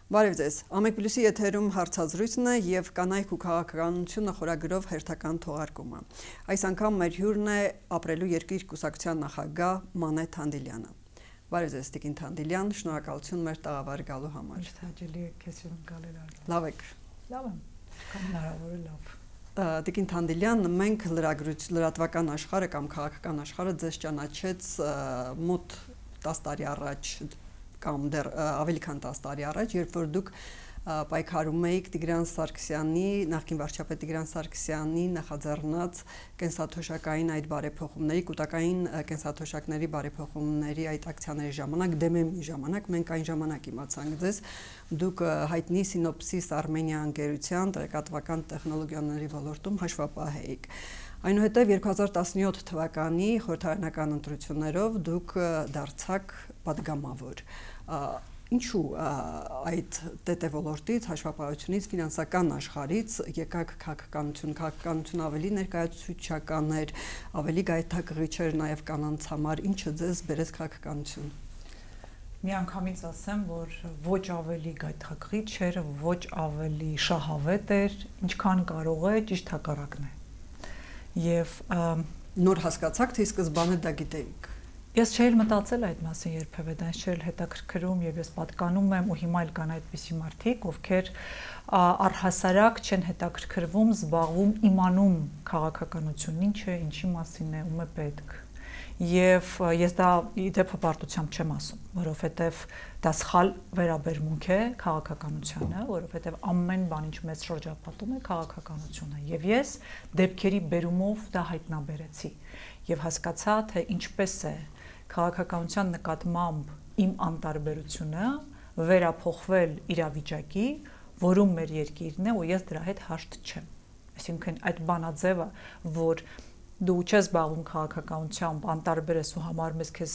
Բարև ձեզ, Ամեկ Պլյուսի եթերում հարցազրույցն է և կանայք ու քաղաքականությունը խորագրով հերթական թողարկումը։ Այս անգամ մեր հյուրն է ապրելու երկիր կուսակցության նախագահ Մանե Թանդիլյանը։ Բարև ձեզ, Տիկին Թանդիլյան, շնորհակալություն մեր տաղավար գալու համար։ Միշտ հաճելի է քեզ գալել արդեն։ Լավ եք։ Լավ եմ, հնարավոր է լավ։ Տիկին Թանդիլյան, մենք լրատվական աշխարհը կամ քաղաքական աշխարհը ձեզ ճանաչեց մոտ 10 տարի առաջ կամ դեռ ավելի քան 10 տարի առաջ, երբ որ դուք պայքարում էիք Տիգրան Սարգսյանի, նախկին վարչապետ Տիգրան Սարգսյանի նախաձեռնած կենսաթոշակային այդ բարեփոխումների, կൂട്ടակային կենսաթոշակների բարեփոխումների այդ ակցիաների ժամանակ, դեմեմի ժամանակ, մենք այն ժամանակ իմացանք ձեզ, դուք հայտնի Սինոպսիս Արմենիա ընկերության տեղեկատվական տեխնոլոգիաների ոլորտում հաշվապահ էիք։ Այնուհետև 2017 թվականի խորհրդարանական ընտրություններով դուք դարձաք պատգամավոր։ Ինչու այդ ՏՏ ոլորտից, հաշվապահությունից, ֆինանսական աշխարհից եկաք քաղաքականություն ավելի ներկայացուցչական էր, ավելի գայթակղիչ էր նաև կանանց համար, ինչը ձեզ բերեց քաղաքականություն։ Միանգամից ասեմ, որ ոչ ավելի գայթակղիչ էր, ոչ ավելի շահավետ էր, ինչքան կարող է, ճիշտ հակառակն է։ Եվ նոր հասկացաք, թե սկզբանե դա գիտեիք։ Ես չէի մտածել այդ մասին երբևէ, դա ինձ չէր հետաքրքրում եւ ես պատկանում եմ ու հիմա էլ կան այդպիսի մարդիկ, ովքեր առհասարակ չեն հետաքրքրվում, զբաղվում, իմանում քաղաքականությունն ինչ է, ինչի մասին է, ում է պետք։ Եվ ես դա իդեպ հպարտությամբ չեմ ասում, որովհետեւ դա սխալ վերաբերմունք է քաղաքականությանը, որովհետեւ ամեն բան ինչ մեծ շրջապատում է քաղաքականությունը։ Եվ ես դեպքերի բերումով դա հայտնաբերեցի եւ հասկացա, թե ինչպես է քաղաքականության նկատմամբ իմ անտարբերությունը վերափոխվել իրավիճակի, որում մեր երկիրն է ու ես դրա հետ հաշտ չեմ։ Այսինքն այդ բանաձևը, որ դու չես զբաղվում քաղաքականությամբ, անտարբեր ես ու համարում ես քեզ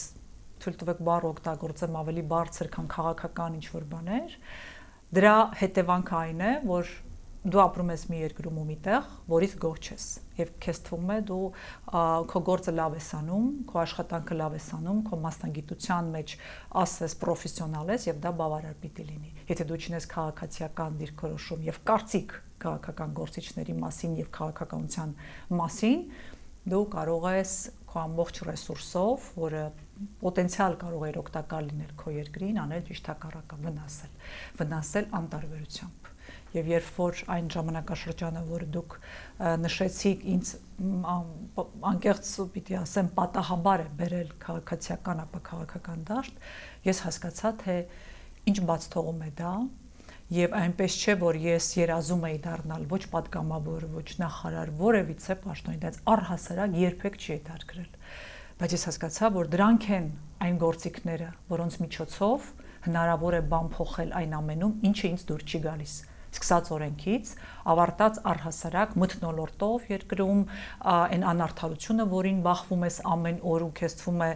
թույլ տվեք բառ օգտագործեմ ավելի բարձր, քան քաղաքական ինչ-որ բաներ, դրա հետևանքը այն է, որ դու ապրում ես մի երկրում ու մի տեղ, որից գոհ չես, եւ քեզ թվում է դու քո գործը լավ ես անում, քո աշխատանքը լավ ես անում, քո մասնագիտության մեջ ասես պրոֆեսիոնալ ես եւ դա բավարար պիտի լինի։ Եթե դու չունես քաղաքացիական դիրքորոշում եւ կարծիք քաղաքական գործիչների մասին եւ քաղաքականության մասին, դու կարող ես քո ամբողջ ռեսուրսով, որը պոտենցիալ կարող է օգտակար լինել քո երկրին, անել ճիշտ հակառակը, վնասել անտարբերությամբ։ Եվ երբ որ այն ժամանակաշրջանը, որ դուք նշեցիք, ինձ անկեղծ պիտի ասեմ, պատահաբար է բերել քաղաքացիական ապա քաղաքական դաշտ, ես հասկացա, թե ինչ բաց թողում է դա, եւ այնպես չէ, որ ես երազում էի դառնալ ոչ պատգամավոր, ոչ նախարար, որևիցե պաշտոնի, դա առհասարակ երբեք չի հետաքրքրել։ Բայց ես հասկացա, որ դրանք են այն գործիքները, որոնց միջոցով հնարավոր է բան փոխել այն ամենում, ինչը ինձ դուր չի գալիս։ Սկսած օրենքից, ավարտած առհասարակ մթնոլորտով երկրում, այն անարդարությունը, որին բախվում ես ամեն օր ու քեզ թվում է,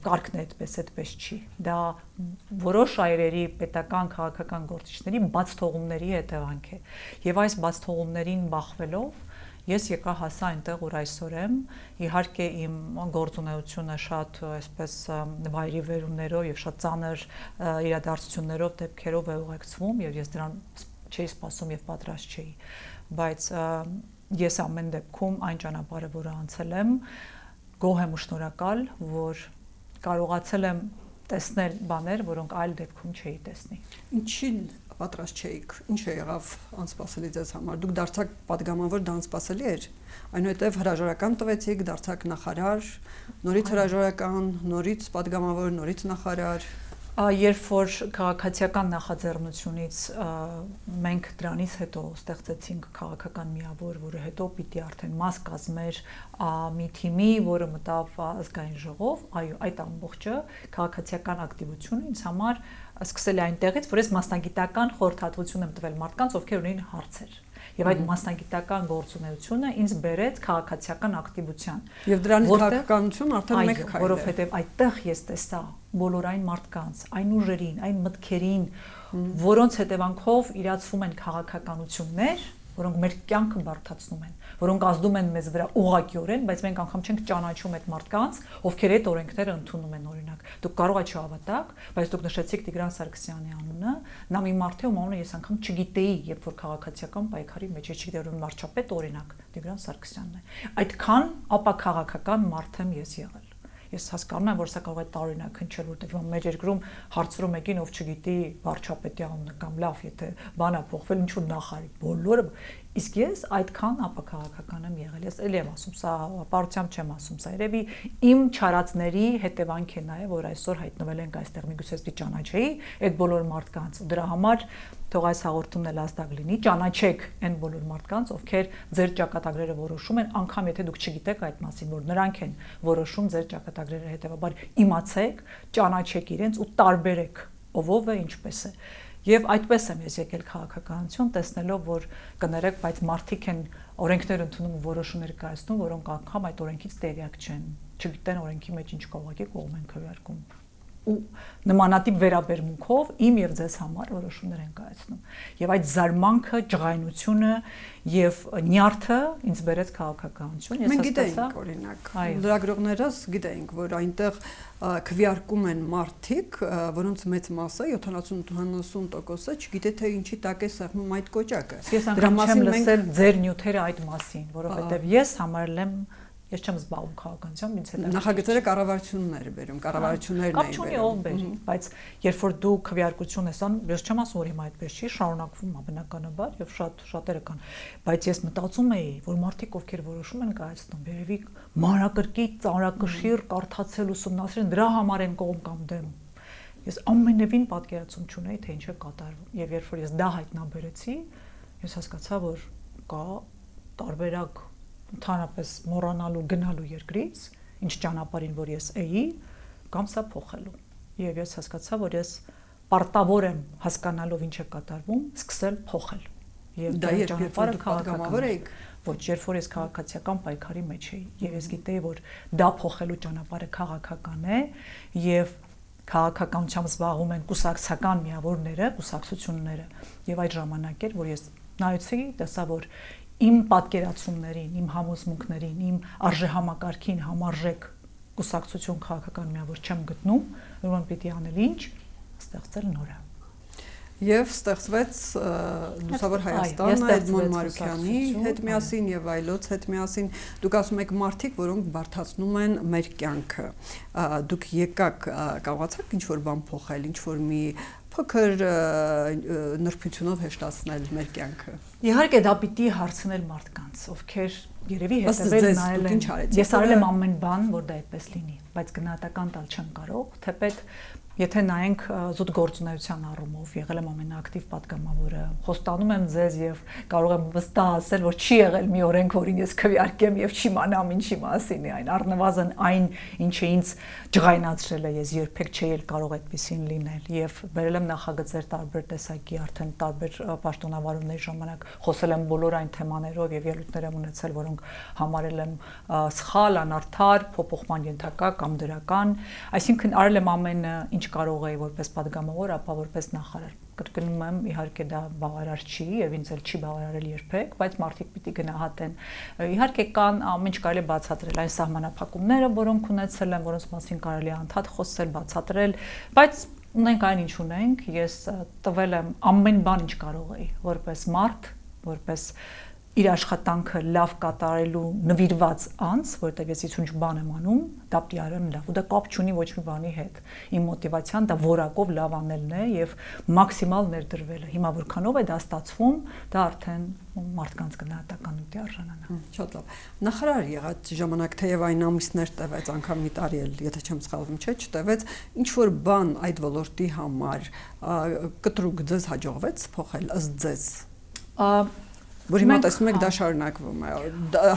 կարգն է այդպես չի։ Դա որոշ այրերի պետական քաղաքական գործիչների բաց թողումների հետևանք է։ Եվ այս բաց թողումներին բախվելով ես եկա հասա այնտեղ, որ այսօր եմ, իհարկե իմ գործունեությունը շատ այսպես վայրի վերումներով եւ շատ ծանր իրադարձություններով, դեպքերով է ուղեկցվում եւ ես դրան չէի սպասում եւ պատրաստ չէի, բայց ես ամեն դեպքում այն ճանապարհը, որը անցել եմ, գոհ եմ ու շնորհակալ, որ կարողացել եմ տեսնել բաներ, որոնք այլ դեպքում չէի տեսնի։ Ինչին պատրաստ չէիք, ինչ եղավ անսպասելի ձեզ համար։ Դուք դարձաք պատգամավոր, դա անսպասելի էր։ Այնուհետև հրաժարական տվեցիք, դարձաք նախարար, նորից հրաժարական, նորից պատգամավոր, նորից նախարար։ Երբ որ քաղաքացիական նախաձեռնությունից մենք դրանից հետո ստեղծեցինք քաղաքական միավոր, որը հետո պիտի արդեն մաս կազմեր մի թիմի, որը մտավ ազգային ժողով, այո, այդ ամբողջը քաղաքացիական ակտիվությունը ինձ համար սկսել է այնտեղից, որ ես մասնագիտական խորհրդատվություն եմ տվել մարդկանց, ովքեր ունեին հարցեր։ Եվ այդ մասնագիտական գործունեությունը ինձ բերեց քաղաքացիական ակտիվության։ Եվ դրանից քաղաքականություն արդեն մեկ քայլ է։ Որովհետև այդտեղ ես տեսա բոլոր այն մարդկանց, այն ուժերին, այն մտքերին, որոնց հետևանքով իրացվում են քաղաքականություններ, որոնք մեր կյանքը բարդացնում են, որոնք ազդում են մեզ վրա ուղղակիորեն, բայց մենք անգամ չենք ճանաչում այդ մարդկանց, ովքեր այդ օրենքները ընդունում են օրինակ։ Դուք կարող եք չհավատաք, բայց դուք նշեցիք Տիգրան Սարգսյանի անունը, նա մի մարդ է, ում անունը ես անգամ չգիտեի, երբ որ քաղաքացիական պայքարի մեջ ես չգիտեի, որ վարչապետ օրինակ Տիգրան Սարգսյանն է։ Այդքան ապաքաղաքական մարդ եմ ես եղել։ Ես հասկանում եմ, որ սա կարող է տարօրինակ հնչել, որտեղ մեր երկրում հարցրում եկին, ով չգիտի վարչապետի անունը կամ լավ, եթե բանա փոխվել, ինչ որ նախարի, բոլորը, իսկ ես այդքան ապաքաղաքական եմ եղել։ Ես էլի եմ ասում, սա ապարությամբ չեմ ասում, սա երևի իմ չարածների հետևանք է նաև, որ այսօր հայտնվել ենք այստեղ, միգուցե ես ճանաչեի այդ բոլոր մարդկանց։ Դրա համար թող այս հաղորդումն էլ ազդակ լինի, ճանաչեք այն բոլոր մարդկանց, ովքեր ձեր ճակատագրերը որոշում են, անգամ եթե դուք չգիտեք այդ մասին, որ նրանք են որոշում ձեր ճակատագրերը, հետևաբար իմացեք, ճանաչեք իրենց ու տարբերեք ով է, ինչպես է։ Եվ այդպես եմ ես եկել քաղաքականություն, տեսնելով, որ կներեք, բայց մարդիկ են օրենքներ ընդունում ու որոշումներ կայացնում, որոնք անգամ այդ օրենքից տեղյակ չեն, չգիտեն օրենքի մեջ ինչ կողմ են քվեարկում։ Ու նմանատիպ վերաբերմունքով իմ եւ ձեզ համար որոշումներ են կայացնում։ Եվ այդ զարմանքը, ջղայնությունը եւ նյարդը ինձ բերեց քաղաքականություն։ Ես մենք գիտենք, օրինակ, լրագրողներս գիտենք, որ այնտեղ քվեարկում են մարդիկ, որոնց մեծ մասը 70-90%-ը չգիտե թե ինչի տակ է սեղմում այդ կոճակը։ Ես անգամ չեմ լսել ձեր նյութերը այդ մասին, որովհետեւ ես համարել եմ Ես չեմ զբաղվում քաղաքականությամբ, ինձ հետ նախագծերը կառավարություններ բերում, կառավարություններն են բերում։ Ով բերի, բայց երբ որ դու քվեարկություն ես անում, ես չեմ ասում, որ հիմա այդպես չի, շարունակվում է բնականաբար եւ շատերը կան, բայց ես մտածում էի, որ մարդիկ ովքեր որոշում են կայացնում, երևի մանրակրկիտ, ծանրակշիռ կարդացել ուսումնասիրել, դրա համար են կողմ կամ դեմ։ Ես ամենևին պատկերացում չունեի, թե ինչ է կատարվում, եւ երբ որ ես դա հայտնաբերեցի, ես հասկացա, որ կա տարբերակ ընդհանրապես մոռանալու գնալու երկրից, ինչ ճանապարհին որ ես էի, կամ սա փոխելու։ Եվ ես հասկացա, որ ես պարտավոր եմ հասկանալով ինչ է կատարվում, սկսել փոխել։ Եվ դա ճանապարհը քաղաքական եք։ Ոչ, երբ որ ես քաղաքացիական պայքարի մեջ էի, եւ ես գիտեի, որ դա փոխելու ճանապարհը քաղաքական է, եւ քաղաքականությամբ զբաղվում են կուսակցական միավորները, կուսակցությունները, եւ այդ ժամանակ էր, որ ես նայեցի, տեսա, որ իմ պատկերացումներին, իմ համոզմունքներին, իմ արժեհամակարգին համարժեք կուսակցություն քաղաքական միավոր չեմ գտնում, ուրեմն պիտի անել ինչ, ստեղծել նորը։ Եվ ստեղծվեց Լուսավոր Հայաստանը Էդմոն Մարուկյանի հետ միասին եւ այլոց հետ միասին։ Դուք ասում եք մարդիկ, որոնք բարդացնում են մեր կյանքը։ Դուք եկաք, կարողացաք ինչ-որ բան փոխել, ինչ-որ մի փոքր նրբությունով հեշտացնել մեր կյանքը։ Իհարկե դա պիտի հարցնել մարդկանց, ովքեր երևի հետևել նայել են։ Ես արել եմ ամեն բան, որ դա այդպես լինի, բայց գնահատական տալ չեմ կարող, թեպետ Եթե նայենք զուտ գործունեության առումով, եղել եմ ամենաակտիվ պատգամավորը, խոստանում եմ ձեզ եւ կարող եմ վստահ ասել, որ չի եղել մի օրենք, որին ես քվեարկեմ եւ չիմանամ ինչի մասին է այն, առնվազն այն, ինչը ինձ ջղայնացրել է, ես երբեք չէի էլ կարող այդպեսին լինել եւ բերել եմ նախագծեր տարբեր տեսակի, արդեն տարբեր պաշտոնավարումների ժամանակ խոսել եմ բոլոր այն թեմաներով եւ ելույթներ եմ ունեցել, որոնք համարել եմ սխալ, անարդար, փոփոխման ենթակա կամ դրական, այսինքն արել եմ ամենը ինչ կարող էի որպես պատգամավոր, ապա որպես նախարար։ Կրկնում եմ, իհարկե դա բավարար չի եւ ինձ էլ չի բավարարել երբեք, բայց մարդիկ պիտի գնահատեն։ Իհարկե կան ամեն ինչ կարելի է բացատրել, այն սահմանափակումները, որոնք ունեցել են, որոնց մասին կարելի է անդադ խոսել, բացատրել, բայց ունենք այն ինչ ունենք, ես տվել եմ ամեն բան ինչ կարող էի, որպես մարդ, որպես իր աշխատանքը լավ կատարելու նվիրված անձ, որտեղ ես ինչ բան եմ անում, դա պիտի արեմ լավ, ու դա կապ չունի ոչ մի բանի հետ։ Իմ մոտիվացիան դա որակով լավ անելն է եւ մաքսիմալ ներդրվելը։ Հիմա որքանով է դա ստացվում, դա արդեն մարդկանց գնահատական պիտի արժանանա։ Շատ լավ։ Նախարար եղած ժամանակ թեև այն ամիսներ տևեց, անգամ մի տարի էլ, եթե չեմ սխալվում, չտևեց, ինչ որ բան այդ ոլորտի համար կտրուկ ձեզ հաջողվեց փոխել ըստ ձեզ։ Որ հիմա տեսնում եք դա շարունակվում է,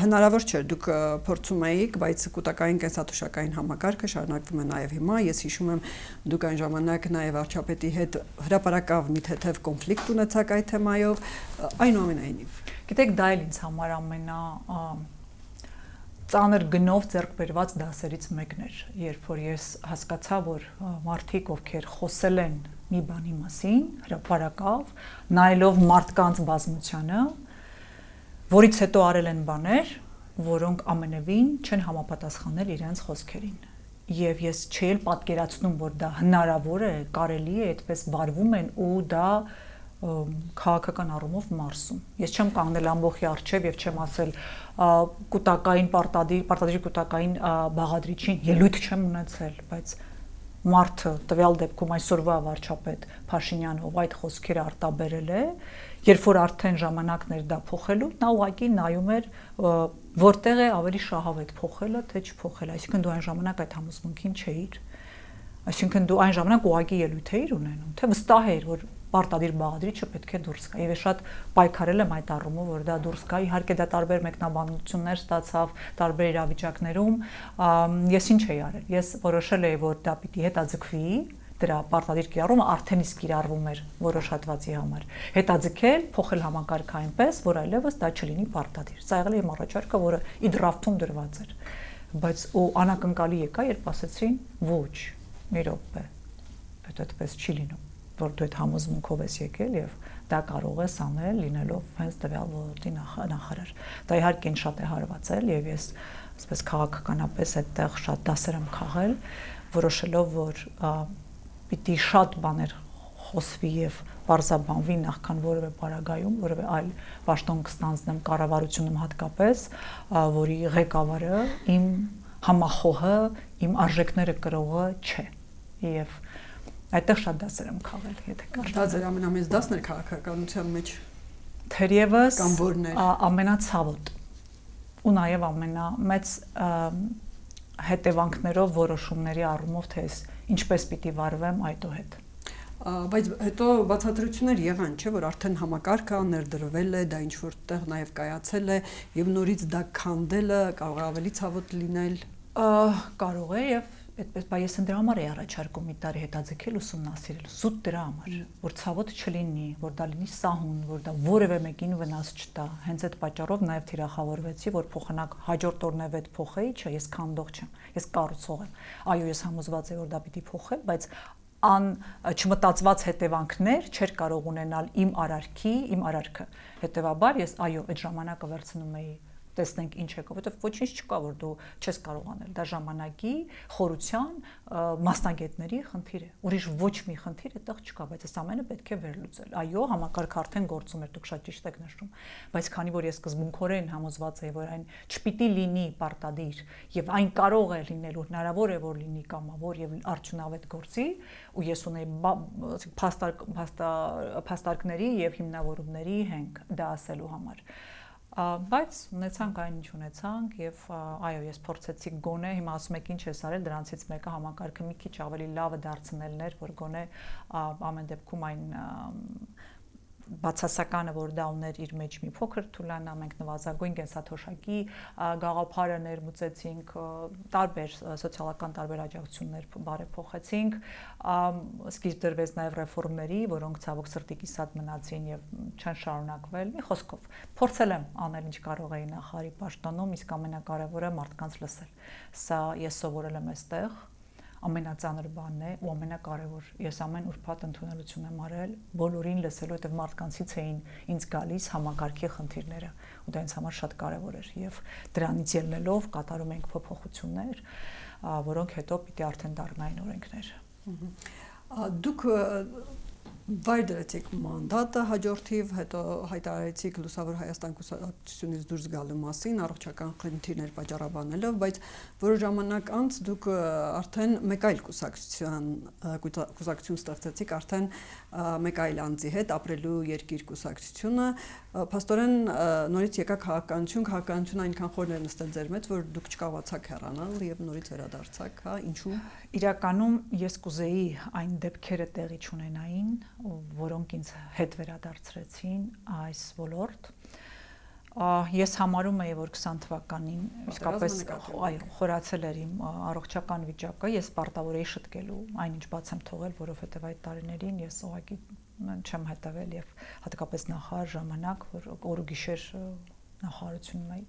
հնարավոր չէ, դուք փորձում էիք, բայց կൂട്ടակային կենսաթոշակային համակարգը շարունակվում է նաև հիմա, ես հիշում եմ դուք այն ժամանակ նաև վարչապետի հետ հրապարակավ մի թեթև կոնֆլիկտ ունեցաք այդ թեմայով, այնուամենայնիվ։ Գիտեք, դա էլ ինձ համար ամենա ծանր գնով ձեռք բերված դասերից մեկն էր, երբ որ ես հասկացա, որ մարդիկ, ովքեր խոսել են մի բանի մասին, հրապարակավ, նայելով մարդկանց բազմությանը, որից հետո արել են բաներ, որոնք ամենևին չեն համապատասխանել իրենց խոսքերին։ Եվ ես չէի պատկերացնում, որ դա հնարավոր է, կարելի է, այդպես վարվում են ու դա քաղաքական առումով մարսում։ Ես չեմ կանգնել ամբողջի առջև եւ չեմ ասել կൂട്ടակային պարտադիր կൂട്ടակային բաղադրիչին ելույթ չեմ ունեցել, բայց մարդը տվյալ դեպքում այսօրվա վարչապետ Փաշինյանը ով այդ խոսքերը արտաբերել է, երբ որ արդեն ժամանակն էր դա փոխելու, նա ուղղակի նայում էր որտեղ է ավելի շահավետ փոխելը, թե չփոխելը, այսինքն դու այն ժամանակ այդ համոզմունքին չէիր, այսինքն դու այն ժամանակ ուղղակի ելույթ էիր ունենում, թե վստահ էր, որ պարտադիր բաղադրիչը պետք է դուրս գա։ Եվ ես շատ պայքարել եմ այդ առումով, որ դա դուրս գա։ Իհարկե դա տարբեր մեկնաբանություններ ստացավ տարբեր իրավիճակներում։ Ես ինչ էի արել։ Ես որոշել էի, որ դա պիտի հետաձգվի, դրա պարտադիր կիրառումը արդեն իսկ կիրառվում էր որոշ հատվածի համար։ Հետաձգել, փոխել համակարգը այնպես, որ այլևս դա չլինի պարտադիր։ Սա եղել է իմ առաջարկը, որը ի դրաֆթում դրված էր։ Բայց ու անակնկալի եկա, երբ ասեցին ոչ, մի րոպե, այդպես չի լինում, որ դու այդ համոզմունքով ես եկել եւ դա կարող ես անել լինելով հենց տվյալ ոլորտի նախարար։ Դա իհարկե շատ է հարվածել եւ ես այսպես քաղաքականապես այդտեղ շատ դասեր եմ քաղել, որոշելով, որ պիտի շատ բաներ խոսվի եւ բարձաբանվի նախքան որևէ բարագայում, որևէ այլ պաշտոն կստանձնեմ կառավարությունում հատկապես, որի ղեկավարը իմ համախոհը, իմ արժեքները կրողը չէ։ Եվ այդտեղ շատ դասեր եմ քաղել, եթե կարելի։ Դա ձեր ամենամեծ դասն էր քաղաքականության մեջ։ Թերևս կամ որն էր ամենացավոտ ու նաև ամենամեծ հետևանքներով որոշումների առումով, թե ինչպես պիտի վարվեմ այդուհետ։ Բայց հետո բացատրություններ եղան, չէ, որ արդեն համակարգը ներդրվել է, դա ինչ որտեղ նաև կայացել է եւ նորից դա քանդելը կարող է ավելի ցավոտ լինել։ Կարող է եւ այդպես, բայց ես դրա համար էի առաջարկում մի տարի հետաձգել ուսումնասիրել, զուտ դրա համար, որ ցավոտ չլինի, որ դա լինի սահուն, որ դա որևէ մեկին վնաս չտա։ Հենց այդ պատճառով նաև թիրախավորվեցի, որ փոխանակ հաջորդ օրն է վետ փոխեի, չէ, ես քանդող չեմ, ես կառուցող եմ։ Այո, ես համոզված եմ, որ դա պիտի փոխել, բայց չմտածված հետևանքներ չէր կարող ունենալ իմ արարքը։ Հետևաբար ես այո, այդ ժամանակը վերցնում էի տեսնենք ինչ է, որովհետև ոչինչ չկա, որ դու չես կարող անել։ Դա ժամանակի, խորության, մասնագետների խնդիր է։ Ուրիշ ոչ մի խնդիր այդտեղ չկա, բայց այս ամենը պետք է վերլուծել։ Այո, համակարգը արդեն գործում էր, դուք շատ ճիշտ եք նշում, բայց քանի որ ես սկզբունքորեն համոզված եմ, որ այն չպիտի լինի պարտադիր եւ այն կարող է լինել, հնարավոր է որ լինի կամավոր եւ արդյունավետ գործի, ու ես ունեի փաստարկների եւ հիմնավորումների հենք դա ասելու համար։ Բայց ունեցանք այն ինչ ունեցանք եւ այո ես փորձեցի գոնե հիմա ասում եք ինչ ես արել դրանցից մեկը համակարգը մի քիչ ավելի լավը դարձնելն էր որ գոնե ամեն դեպքում այն բացասականը որ դա ուներ իր մեջ մի փոքր թուլանա մենք նվազագույն կենսաթոշակի գաղափարը ներմուծեցինք տարբեր սոցիալական տարբեր աջակցություններ բարեփոխեցինք սկիզբ դրվեց նաև ռեֆորմների որոնք ցավոք սրտի կիսատ մնացին եւ չեն շարունակվել մի խոսքով փորձել եմ անել ինչ կարող էի նախարարի պաշտոնում իսկ ամենակարևորը մարդկանց լսել սա ես սովորել եմ այստեղ ամենածանր բանն է ու ամենակարևոր ես ամեն ուրբաթ ընդունելություն եմ արել բոլորին լսելու հետև մարդկանցից էին ինձ գալիս համակարգի խնդիրները ու դա ինձ համար շատ կարևոր էր եւ դրանից ելնելով կատարում ենք փոփոխություններ որոնք հետո պիտի արդեն դառնային օրենքներ դուք վայր դրեցիք մանդատը հաջորդիվ, հետո հայտարարեցիք Լուսավոր Հայաստան կուսակցությունից դուրս գալու մասին, առողջական խնդիրներ պատճառաբանելով, բայց որոշ ժամանակ անց դուք արդեն մեկ այլ կուսակցություն ստեղծեցիք, արդեն մեկ այլ անձի հետ ապրելու երկիր կուսակցությունը, փաստորեն նորից եկա քաղաքականություն այնքան խորն էր նստել ձեր մեջ, որ դուք չկարողացաք հեռանալ եւ նորից վերադարձաք, հա, ինչու՞։ Իրականում ես կուզեի այն դեպքերը տեղի չունենային, որոնք ինձ հետ վերադարձրեցին այս ոլորտ։ Ես համարում եի, որ 20 թվականին իսկապես խորացել էր իմ առողջական վիճակը, ես պարտավոր էի շտկելու այնինչ բաց եմ թողել, որովհետև այդ տարիներին ես ուղղակի չեմ հետևել եւ հատկապես նախարար ժամանակ, որ օր ու գիշեր նախարարությունում էի։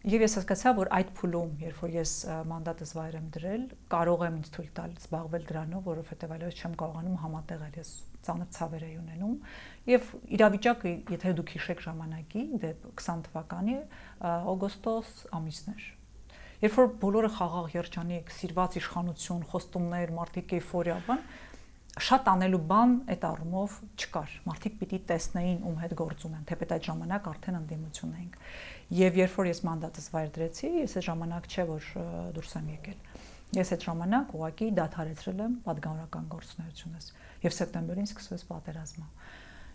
Եվ ես հասկացա, որ այդ փուլում, երբ որ ես մանդատս վայր եմ դրել, կարող եմ ինձ թույլ տալ զբաղվել դրանով, որովհետև այլևս չեմ կարողանում համատեղել, ես ծանր ցավեր էի ունենում, եւ իրավիճակը, եթե դուք հիշեք ժամանակի, դե 20 թվականի օգոստոս ամիսն էր։ Երբ որ բոլորը խաղաղ երջանիկ, սիրված իշխանություն, խոստումներ, մարդիկ էյֆորիա, բան, շատ անելու բան այդ առումով չկար։ Մարդիկ պիտի տեսնեին ում հետ գործ ունեն, թեպետ այդ ժամանակ արդեն ընդդիմություն էինք։ Եվ երբ որ ես մանդատս վայր դրեցի, ես այդ ժամանակ չէ որ դուրս եմ եկել։ Ես այդ ժամանակ ուղղակի դադարեցրել եմ պատգամավորական գործունեությունս եւ սեպտեմբերին սկսվեց պատերազմը։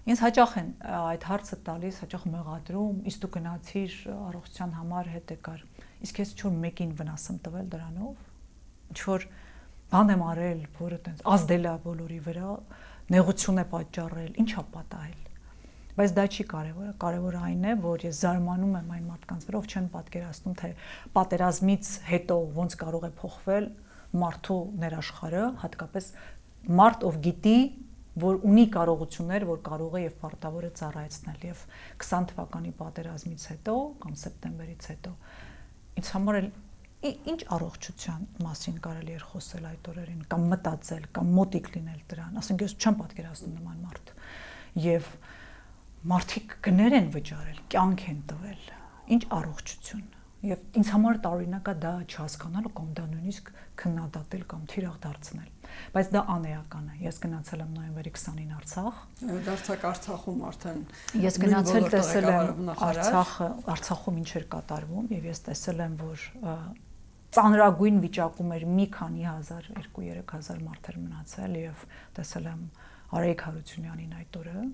Ինձ հաճախ են այդ հարցը տալիս, հաճախ մեղադրում, իսկ դու գնացիր առողջության համար հետ եկար։ Իսկ ես ինչ-որ մեկին վնաս եմ տվել դրանով, ինչ-որ բան եմ արել, որը տենց ազդել է բոլորի վրա, նեղություն է պատճառել, ինչ է պատահել։ Բայց դա չի կարևորը, կարևորը այն է, որ ես զարմանում եմ այն մարդկանց վրա, ով չեն պատկերացնում, թե պատերազմից հետո ոնց կարող է փոխվել մարդու ներաշխարհը, հատկապես մարդ, ով գիտի, որ ունի կարողություններ, որ կարող է եւ պարտավոր է ծառայեցնել եւ 20 թվականի պատերազմից հետո կամ սեպտեմբերից հետո ինձ համար էլ ինչ առողջության մասին կարելի էր խոսել այդ օրերին կամ մտածել կամ մոտիկ լինել դրան, ասենք ես չեմ պատկերացնում նման մարդ եւ մարդիկ գներ են վճարել, կյանք են տվել, ինչ առողջություն եւ ինձ համար տարօրինակ է դա չհասկանալը կամ դա նույնիսկ քննադատել կամ թիրախ դարձնել, բայց դա անեական է։ Ես գնացել եմ նոյեմբերի 20-ին Արցախ։ Դարձակ Արցախում արդեն ես գնացել տեսել եմ Արցախում ինչ էր կատարվում եւ ես տեսել եմ, որ ծանրագույն վիճակում էր մի քանի հազար, 2-3 հազար մարդ էր մնացել եւ տեսել եմ Արայիկ Հարությունյանին այդ օրը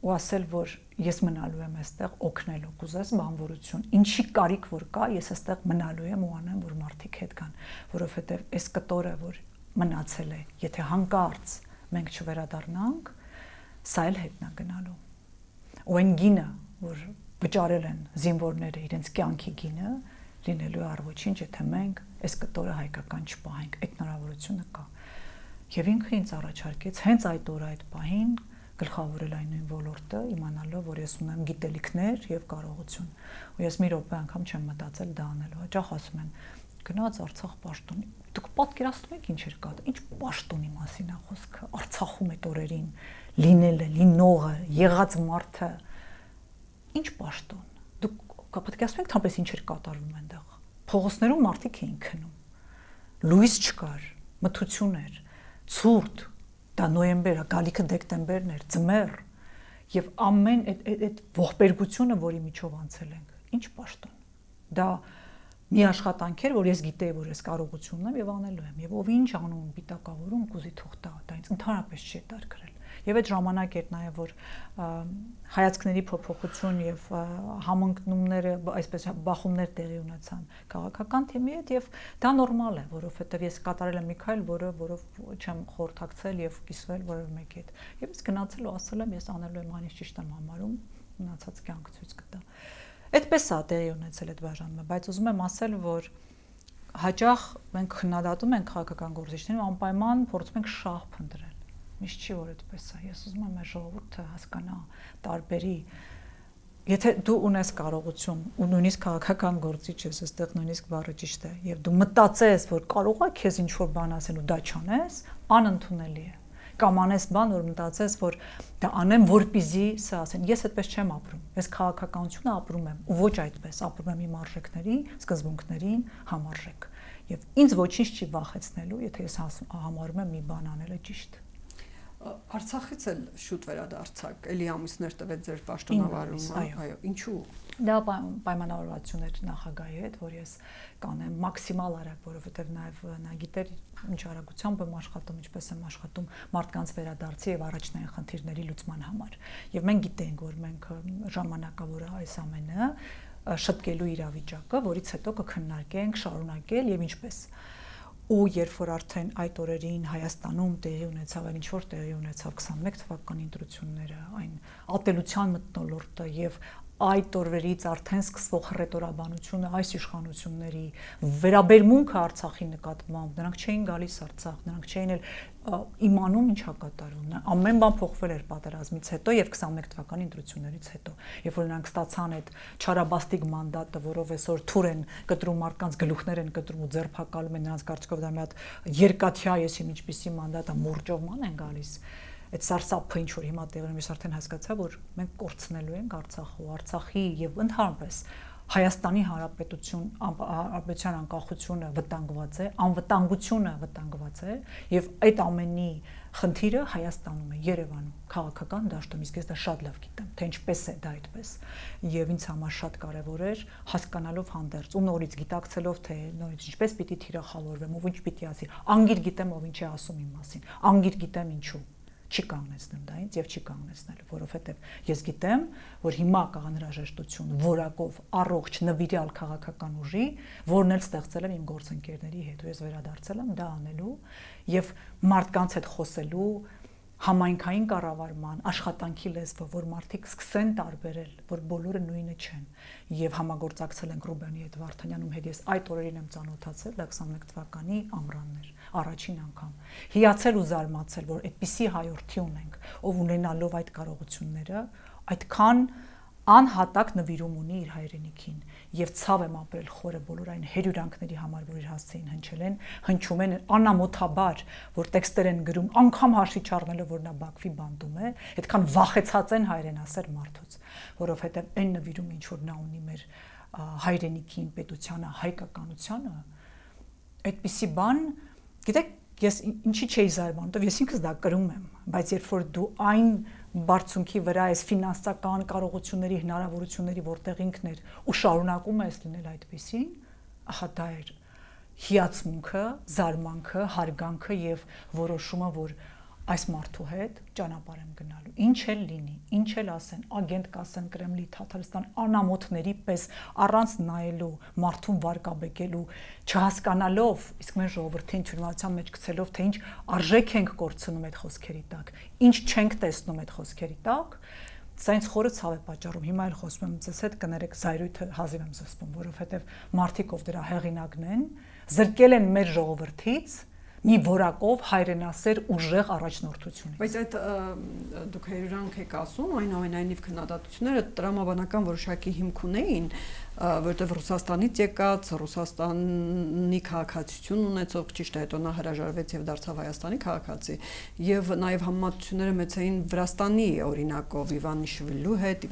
ու ասել, որ ես մնալու եմ այստեղ օգնելու, կուզես բանվորություն, ինչի կարիք որ կա, ես այստեղ մնալու եմ ու անեմ, որ մարդիկ հետ գան, որովհետև այս կտորը, որ մնացել է, եթե հանկարծ մենք չվերադառնանք, սա էլ հետնա գնալու։ Ու այն գինը, որ վճարել են զինվորները իրենց կյանքի գինը, լինելու առողջինչ, եթե մենք այս կտորը հայկական չպահենք, այդ հնարավորությունը կա։ Եվ ինքը ինձ առաջարկեց հենց այդ օրը այդ պահին գլխավորել այն նույն ոլորտը, իմանալով, որ ես ունեմ գիտելիքներ եւ կարողություն։ Ու ես մի րոպե անգամ չեմ մտածել դա անելու։ Հաճախ ասում են, գնաց Արցախ պաշտոնի։ Դուք պատկերացնում եք ինչ էր կա, ինչ պաշտոնի մասին է խոսքը։ Արցախում այդ օրերին լինելը, լինողը, եղած մարդը, ինչ պաշտոն։ Դուք պատկերացնում եք թամպես ինչ էր կատարվում այնտեղ։ Փողոցներում մարդիկ էին քնում։ Լույս չկար, մթություն էր, ցուրտ դա նոյեմբեր, գալիքը դեկտեմբերն էր, ձմեռ եւ ամեն այդ ողբերգությունը, որի միջով անցել ենք, ինչ պաշտոն։ Դա մի աշխատանք էր, որ ես գիտեի, որ ես կարողություն ունեմ եւ անելու եմ եւ ով ինչ անում պիտակավորում կուզի թող տա, դա ինձ ընդհանրապես չի դարձրել։ Եվ այդ ժամանակ էր նաեւ որ հայացքների փոփոխություն եւ համընկնումները, այսպես բախումներ տեղի ունեցան քաղաքական թեմի հետ եւ դա նորմալ է, որովհետեւ ես կատարել եմ մի քայլ, որով չեմ խորհրդակցել եւ կիսվել որևէ մեկի հետ։ Եվ ես գնացել ու ասել եմ, ես անելու եմ այնիշ ճիշտ եմ համարում, մնացած կյանք ցույց կտա։ Այդպես է տեղի ունեցել այդ բաժանումը, բայց ուզում եմ ասել, որ հաճախ մենք քննադատում ենք քաղաքական գործիչներին, անպայման փորձում ենք շահ փնտրել։ Միշտ չի որ այդպես է։ Ես ուզում եմ այս ժողովուրդը հասկանա, տարբերի։ Եթե դու ունես կարողություն ու նույնիսկ քաղաքական գործիչ ես, այստեղ նույնիսկ բառը ճիշտ է, եւ դու մտածես, որ կարող է քեզ ինչ-որ բան ասել ու դա չանես, անընդունելի է։ Կամ անես բան, որ մտածես, որ դա անեմ, որպեսզի սա ասեն։ Ես այդպես չեմ ապրում։ Ես քաղաքականությունը ապրում եմ ու ոչ այդպես, ապրում եմ իմ արժեքների, սկզբունքներին համարժեք։ Եվ ինձ ոչինչ չի վախեցնելու, եթե ես համարում եմ մի բան անելը ճիշտ։ Արցախից էլ շուտ վերադարձակ, էլի ամիսներ տվեց ձեր պաշտոնավարումը, այո, ինչու։ Դա պայմանավորվածություն էր նախագահի հետ, որ ես կանեմ մաքսիմալ արագ, որովհետև նաև նա գիտեր ինչ արագությամբ եմ աշխատում, ինչպես եմ աշխատում մարդկանց վերադարձի եւ առաջնային խնդիրների լուծման համար։ Եվ մենք գիտենք, որ մենք ժամանակավոր է այս ամենը շտկելու իրավիճակը, որից հետո կքննարկենք, շարունակել եւ ինչպես։ Ու երբ որ արդեն այդ օրերին Հայաստանում տեղի ունեցավ, ինչ որ տեղի ունեցավ 21 թվականի ընտրությունները, այն ատելության մթնոլորտը եւ այդ օրերից արդեն սկսվող հռետորաբանությունը այս իշխանությունների վերաբերմունքը Արցախի նկատմամբ, նրանք չէին գալիս Արցախ, նրանք չէին էլ իմանում ինչա կատարում։ Ամեն բան փոխվել էր պատերազմից հետո եւ 21 թվականի ընտրություններից հետո, երբ որ նրանք ստացան այդ չարաբաստիկ մանդատը, որով այսօր թուր են կտրում մարդկանց գլուխներ են կտրում ու ձերբակալում են նրանց կարծիքով դա մի հատ երկաթյա եսի ինչպիսի մանդատը մուրճովման են գալիս։ Այդ սարսափը ինչ որ հիմա տեղում ես արդեն հասկացա, որ մենք կորցնելու ենք Արցախը, Արցախի եւ ընդհանրապես Հայաստանի Հանրապետության անկախությունը վտանգված է, անվտանգությունը վտանգված է եւ այդ ամենի խնդիրը Հայաստանում է, Երևանում, քաղաքական դաշտում, իսկ ես դա շատ լավ գիտեմ, թե ինչպես է դա այդպես։ Եվ ինձ համար շատ կարեւոր էր հասկանալով հանդերձ ու նորից գիտակցելով թե նորից ինչպես պիտի թիրախավորվեմ, ով ինչ պիտի ասի, անգիր գիտեմ ով ինչ է ասում իմ մասին, անգիր գիտեմ ինչու չի կանգնեցնեմ դա ինձ եւ չի կանգնեցնելու, որովհետեւ ես գիտեմ, որ հիմա կա անհրաժեշտություն որակով առողջ նվիրյալ քաղաքական ուժի, որն էլ ստեղծել եմ իմ գործընկերների հետ, ու ես վերադարձել եմ դա անելու եւ մարդկանց հետ խոսելու համայնքային կառավարման, աշխատանքի լեզվով, որ մարդիկ սկսեն տարբերել, որ բոլորը նույնը չեն եւ համագործակցել ենք Ռուբենի հետ Վարդանյանում հետ ես այդ օրերին եմ ծանոթացել 21 թվականի ամռաններ, առաջին անգամ։ Հիացել ու զարմացել, որ այդպիսի հայորդի ունենք, ով ունենալով այդ կարողությունները, այդքան անհատակ նվիրում ունի իր հայրենիքին եւ ցավ եմ ապրել խորը բոլոր այն հերյուրանքների համար, որ իր հասցեին հնչում են անամոթաբար, որ տեքստեր են գրում, անգամ հաշվի չառնելով, որ նա Բաքվի բանդում է, այդքան վախեցած են հայրենասեր մարդուց, որովհետեւ այն նվիրումը, ինչ որ նա ունի մեր հայրենիքին, պետությանը, հայկականությանը, այդպիսի բան, գիտեք, ես ինչի չէի զարմանում, ես ինքս դա կրում եմ, բայց երբ որ դու այն բարձունքի վրա ես ֆինանսական կարողությունների, հնարավորությունների, որտեղ ինքն էր ու շարունակում ես լինել այդպեսին, ահա դա էր հիացմունքը, զարմանքը, հարգանքը եւ որոշումը, որ այս մարդու հետ ճանապարհ եմ գնալու։ Ինչ էլ լինի, ինչ էլ ասեն, ագենտ կասեն Կրեմլի, Թաթարստան, անամոթների պես առանց նայելու, մարդուն վարկաբեկելու, չհասկանալով, իսկ մեր ժողովրդին թյուրիմացության մեջ գցելով, թե ինչ արժեք ենք կորցնում այդ խոսքերի տակ, ինչ չենք տեսնում այդ խոսքերի տակ, սա ինձ խորը ցավ է պատճառում։ Հիմա էլ խոսում եմ ձեզ հետ, կներեք զայրույթը հազիվ եմ զսպում, որովհետև մարդիկ ով դրա հեղինակն են, զրկել են մեր ժողովրդից մի որակով հայրենասեր ուժեղ առաջնորդություն։ Բայց այդ դուք հերյուրանք եք ասում, այնուամենայնիվ քննադատությունները տրամաբանական որոշակի հիմք ունեին, որտեղ Ռուսաստանից եկած, Ռուսաստանի քաղաքացիություն ունեցող, ճիշտ է, հետո նա հրաժարվեց եւ դարձավ Հայաստանի քաղաքացի, եւ նաեւ համեմատությունները մեծ էին Վրաստանի օրինակով Իվանիշվիլու հետ,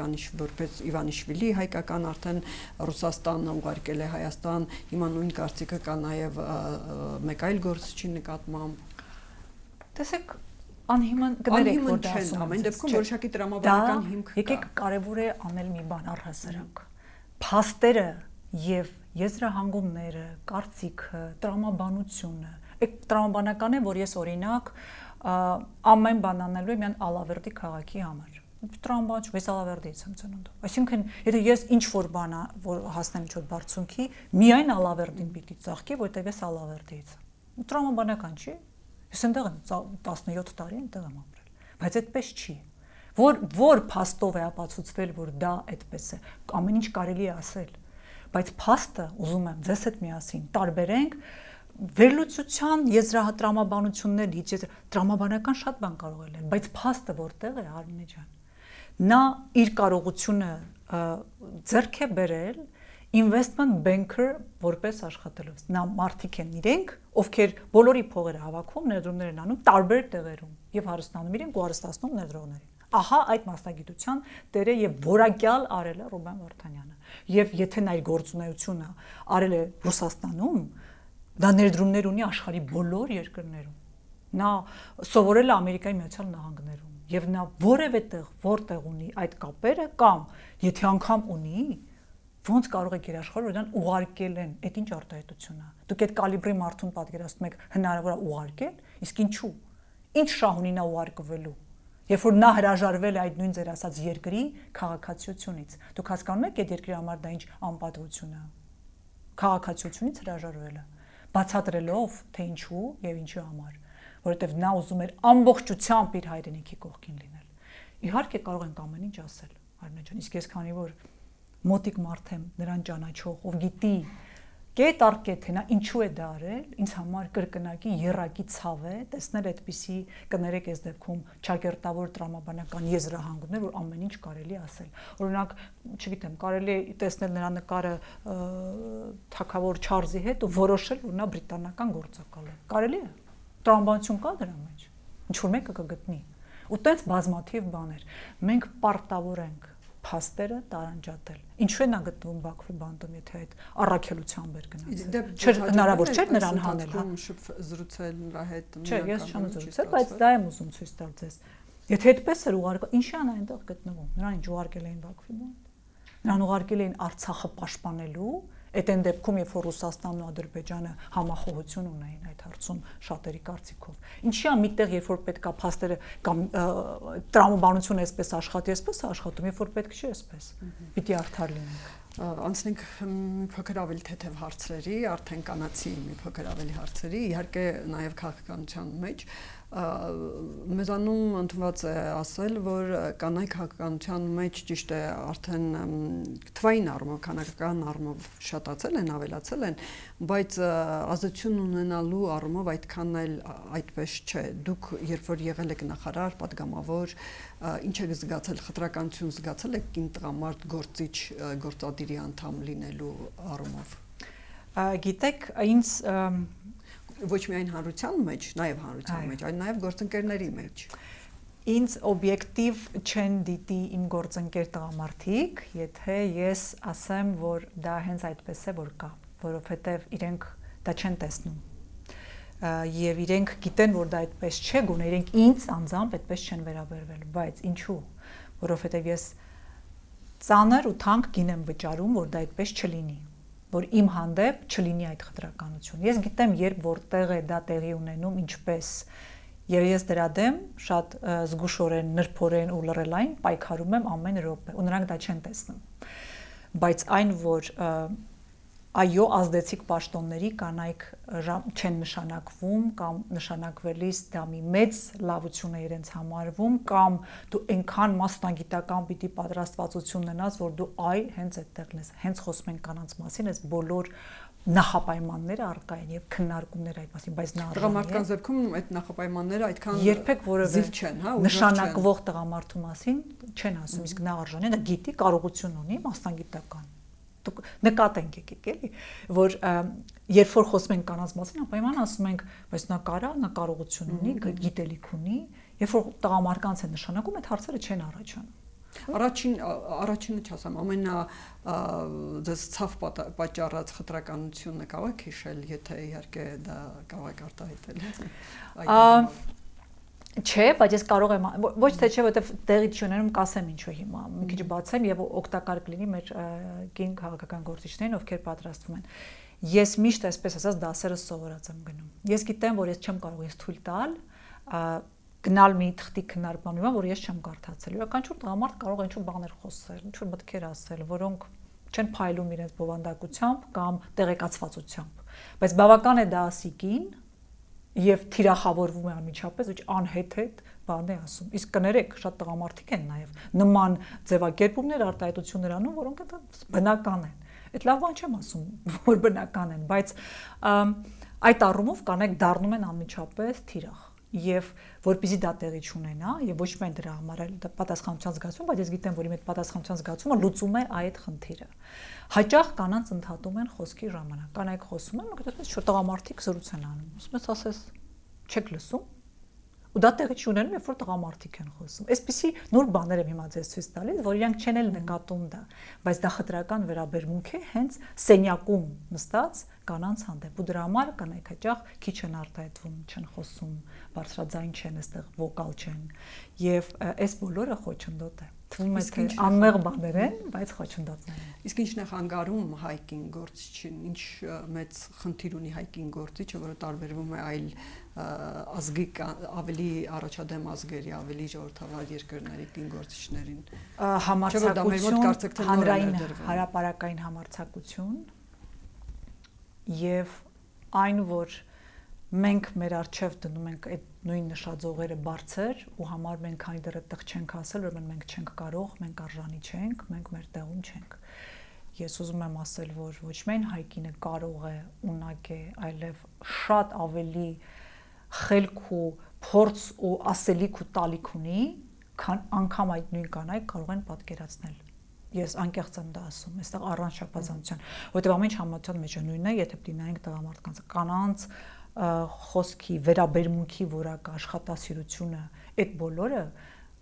որպես Իվանիշվիլի հայկական արդեն Ռուսաստանը ուղարկել է Հայաստան, հիմա նույն կարծիքը կա նաեւ մեկ այլ գործչի նկատմամբ։ Տեսեք, անհիմն կներեք, որ դա ասում եմ։ Ամեն դեպքում որոշակի տրամաբանական հիմք կա։ Եկեք կարևոր է անել մի բան առհասարակ։ Փաստերը եւ եզրահանգումները, կարծիքը, տրամաբանությունը, այդ տրամաբանական է, որ ես օրինակ ամեն բան անելու եմ միան Ալավերդի քաղաքի համար։ Տրամաբանություն, ես Ալավերդից եմ ծնունդով։ Այսինքն, եթե ես ինչ որ բան որ հասնեմ ինչ որ բարձունքի, միայն Ալավերդին պիտի ծաղկի, որտեղ ես Ալավերդից եմ։ Տրամաբանական չի։ Ես այնտեղ եմ 17 տարի այնտեղ եմ ապրել, բայց այդպես չի։ Որ փաստով է ապացուցվել, որ դա այդպես է, ամեն ինչ կարելի է ասել, բայց փաստը ուզում եմ ձեզ հետ միասին տարբերենք վերլուծության եզրահատրամաբանություններից, տրամաբանական շատ բան կարող է լինել, բայց փաստը որտեղ է, Արմինե ջան, նա իր կարողությունը ձեռք է բերել investment banker որպես աշխատելով, նա մարդիկ են իրենք, ովքեր բոլորի փողերը հավաքում, ներդրումներ են անում տարբեր տեղերում եւ հարստանում իրենք ու հարստացնում ներդրողներին։ Ահա այդ մասնագիտության տերը եւ որակյալ արել է Ռուբեն Վարդանյանը։ Եվ եթե նա իր գործունեությունը արել է Ռուսաստանում, դա ներդրումներ ունի աշխարհի բոլոր երկրներում։ Նա սովորել է Ամերիկայի Միացյալ Նահանգներում եւ նա որևէ տեղ, որտեղ ունի այդ կապերը կամ եթե անգամ ունի, ոնց կարող եք երաշխավորել, որ դրան ուղարկել են, այդ ինչ արտահայտություն է։ Դուք այդ կալիբրի մարդուն պատկերացնում եք հնարավոր է ուղարկել, իսկ ինչու։ Ինչ շահ ունի նա ուղարկվելու։ Երբ որ նա հրաժարվել է այդ նույն ձեր ասած երկրի քաղաքացիությունից, դուք հասկանում եք այդ երկրի համար դա ինչ անպատվություն է։ Քաղաքացիությունից հրաժարվելը, բացատրելով թե ինչու եւ ինչի համար, որովհետեւ նա ուզում էր ամբողջությամբ իր հայրենիքի կողքին լինել։ Իհարկե կարող ենք ամեն ինչ ասել, Արմենե ջան, իսկ ես քանի որ մոտիկ մարդ եմ նրան ճանաչող, ով գիտի կետ առ կետ թե նա ինչու է դա արել, ինձ համար կրկնակի երակի ցավ է տեսնել այդպիսի կներեք այս դեպքում ճակերտավոր տրամաբանական եզրահանգումներ, որ ամեն ինչ կարելի ասել։ Օրինակ, չգիտեմ, կարելի է տեսնել նրա նկարը թագավոր Չարլզի հետ ու որոշել, որ նա բրիտանական գործակալ է։ Կարելի է։ Տրամաբանություն կա դրա մեջ։ Ինչ որ մեկը կգտնի։ Ու տենց բազմաթիվ բաներ։ Մենք պարտավոր ենք փաստերը տարանջատել։ Ինչու է նա գտնվում Բաքվի բանտում, եթե այդ առաքելությամբ էր գնացել։ Չէ, հնարավոր չէր նրան հանել, հա։ Զրուցել նրա հետ։ Չէ, ես չեմ զրուցել, բայց դա եմ ուզում ցույց տալ ձեզ։ Եթե այդպես էր ուղարկել, ինչի է նա այնտեղ գտնվում։ Նրան ինչ ուղարկել էին Բաքվի բանտ։ Նրան ուղարկել էին Արցախը պաշտպանելու, այդ այն դեպքում, երբ որ Ռուսաստանն ու Ադրբեջանը համախոհություն ունեին այդ հարցում շատերի կարծիքով։ Ինչի՞ է միտեղ, երբ որ պետքա փաստերը կամ տրամաբանությունը այսպես աշխատի, այսպես է աշխատում, երբ որ պետք չի այսպես։ Պիտի արդար լինենք։ Անցնենք մի փոքր ավելի թեթև հարցերի, արդեն կանացի մի փոքր ավելի հարցերի, իհարկե նաև քաղաքականության մեջ մեզանում ընդունված է ասել, որ կանայք քաղաքականության մեջ ճիշտ է արդեն թվային առումով, քանակական առումով շատացել են, ավելացել են, բայց ազդեցություն ունենալու առումով այդքան էլ այդպես չէ։ Դուք երբ որ եղել եք նախարար, падգամավոր, ինչ եք զգացել, խտրականություն զգացել եք կին տղամարդ գործիչ գործադիրի անդամ լինելու առումով։ Գիտեք, ինձ ոչ միայն հանրության մեջ, նաև հանրության մեջ, այլ նաև գործընկերների մեջ։ Ինձ օբյեկտիվ չեն դիտի իմ գործընկեր տղամարդիկ, եթե ես ասեմ, որ դա հենց այդպես է, որ կա, որովհետև իրենք դա չեն տեսնում։ Եվ իրենք գիտեն, որ դա այդպես չէ, գոնե իրենք ինձ անձամբ այդպես չեն վերաբերվել, բայց ինչու, որովհետև ես ծանր ու թանկ գին եմ վճարում, որ դա այդպես չլինի, որ իմ հանդեպ չլինի այդ խտրականություն։ Ես գիտեմ, երբ որտեղ է դա տեղի ունենում, ինչպես, եւ ես դրա դեմ շատ զգուշորեն, նրբորեն ու լռելային պայքարում եմ ամեն րոպե, ու նրանք դա չեն տեսնում։ Բայց այն, որ այո, ազդեցիկ պաշտոնների կանայք չեն նշանակվում կամ նշանակվելիս դա մի մեծ լավություն է իրենց համարվում կամ դու այնքան մասնագիտական պիտի պատրաստվածություն ունենաս, որ դու հենց այդտեղն ես, հենց խոսում ենք կանանց մասին, այս բոլոր նախապայմանները առկա են եւ քննարկումներ այդ մասին, բայց նա տղամարդկանց դեպքում այդ նախապայմանները այդքան երբեք որևէ չեն, հա, նշանակվող տղամարդու մասին չեն ասում, իսկ նա արժանի է, դա գիտի, կարողություն ունի, մասնագիտական դուք նկատենք եկեք էլի, որ երբ որ խոսում ենք կանանց մասին, անպայման ասում ենք, բայց նա կարա, նա կարողություն ունի, գիտելիք ունի, երբ որ տղամարդկանց է նշանակում, այդ հարցերը չեն առաջանում։ Առաջինը չասեմ, ձեզ ցավ պատճառած խտրականությունը կարող եք հիշել, եթե իհարկե դա կարող եք արտահայտել։ Չէ, բայց ես կարող եմ ոչ թե չէ, որովհետև տեղի չունենում կասեմ ինչու հիմա, մի քիչ բացեմ եւ օգտակար կլինի մեր կին քաղաքական գործիչներին, ովքեր պատրաստվում են։ Ես միշտ այսպես ասած դասերը սովորած եմ գնում։ Ես գիտեմ, որ ես չեմ կարող ես թույլ տալ գնալ մի թղթի քննարկման, որ ես չեմ կարդացել։ Յուրաքանչյուր տղամարդ կարող է ինչ-որ բաներ խոսել, ինչ-որ մտքեր ասել, որոնք չեն փայլում իրենց բովանդակությամբ կամ տեղեկացվածությամբ։ Բայց բավական է դա ասի կին եւ թիրախավորվում է անմիջապես ու անհետ բան է ասում։ Իսկ կներեք, շատ տղամարդիկ են նաեւ նման ձևակերպումներ, արտահայտություններ անում, որոնք բնական են։ Այդ լավ բան չեմ ասում, որ բնական են, բայց այդ առումով կանայք դառնում են անմիջապես թիրախ։ Եվ որպեսզի դա տեղի չունենա, եւ ոչ միայն դրա համար էլ պատասխանատվության զգացում, բայց ես գիտեմ, որ իմ այդ պատասխանատվության զգացումը լուծում է այդ խնդիրը։ Հաճախ կանանց ընդհատում են խոսքի ժամանակ։ Կանայք խոսում են, մեկտեղից շուտ տղամարդիկ զրույց են անում։ Ասում ես, ասես, չեք լսում։ Ու դա տեղի չունենում, երբ որ տղամարդիկ են խոսում։ Այսպիսի նոր բաներ եմ հիմա ձեզ ցույց տալիս, որ իրանք չեն էլ նկատում դա, բայց դա խտրական վերաբերմունք է հենց սենյակում նստած կանանց հանդեպ։ Ու դրա համար կանայք հաճախ քիչ են արտահայտվում, չեն խոսում, բարձրաձայն չեն, այստեղ վոկալ չեն։ Եվ այս բոլորը խոչընդոտ է։ Թվում է թե անմեղ բաներ են, բայց խոչընդոտներ են։ Իսկ ինչն է խանգարում հայկին գործիչին, ինչ մեծ խնդիր ունի հայկին գործիչը, որը տարբերվում է այլ ազգի ավելի առաջադեմ ազգերի, ավելի ժողովրդավար երկրների կին գործիչներին։ Համարձակություն, հանրային հարաբերակային համարձակություն եւ այն, որ մենք մեր արժև դնում ենք այդ նույն նշաձողերը բարձր ու համար մենք այն դեռ այդտեղ չենք ասել, ուրեմն մենք չենք կարող, մենք արժանի չենք, մենք մեր տեղում չենք։ Ես ուզում եմ ասել, որ ոչ միայն հայկինը կարող է, ունակ է, այլև շատ ավելի խելք ու փորձ ու ասելիք ու տալիք ունի, քան անգամ այդ նույն կանայք կարող են պատկերացնել։ Ես անկեղծ եմ դա ասում, այստեղ առանց շփոթվածության, որովհետև ամեն ինչ համացան մեջ է նույնն է, եթե դինայինք տղամարդկանց կանանց խոսքի, վերաբերմունքի որակ աշխատասիրությունը, այդ բոլորը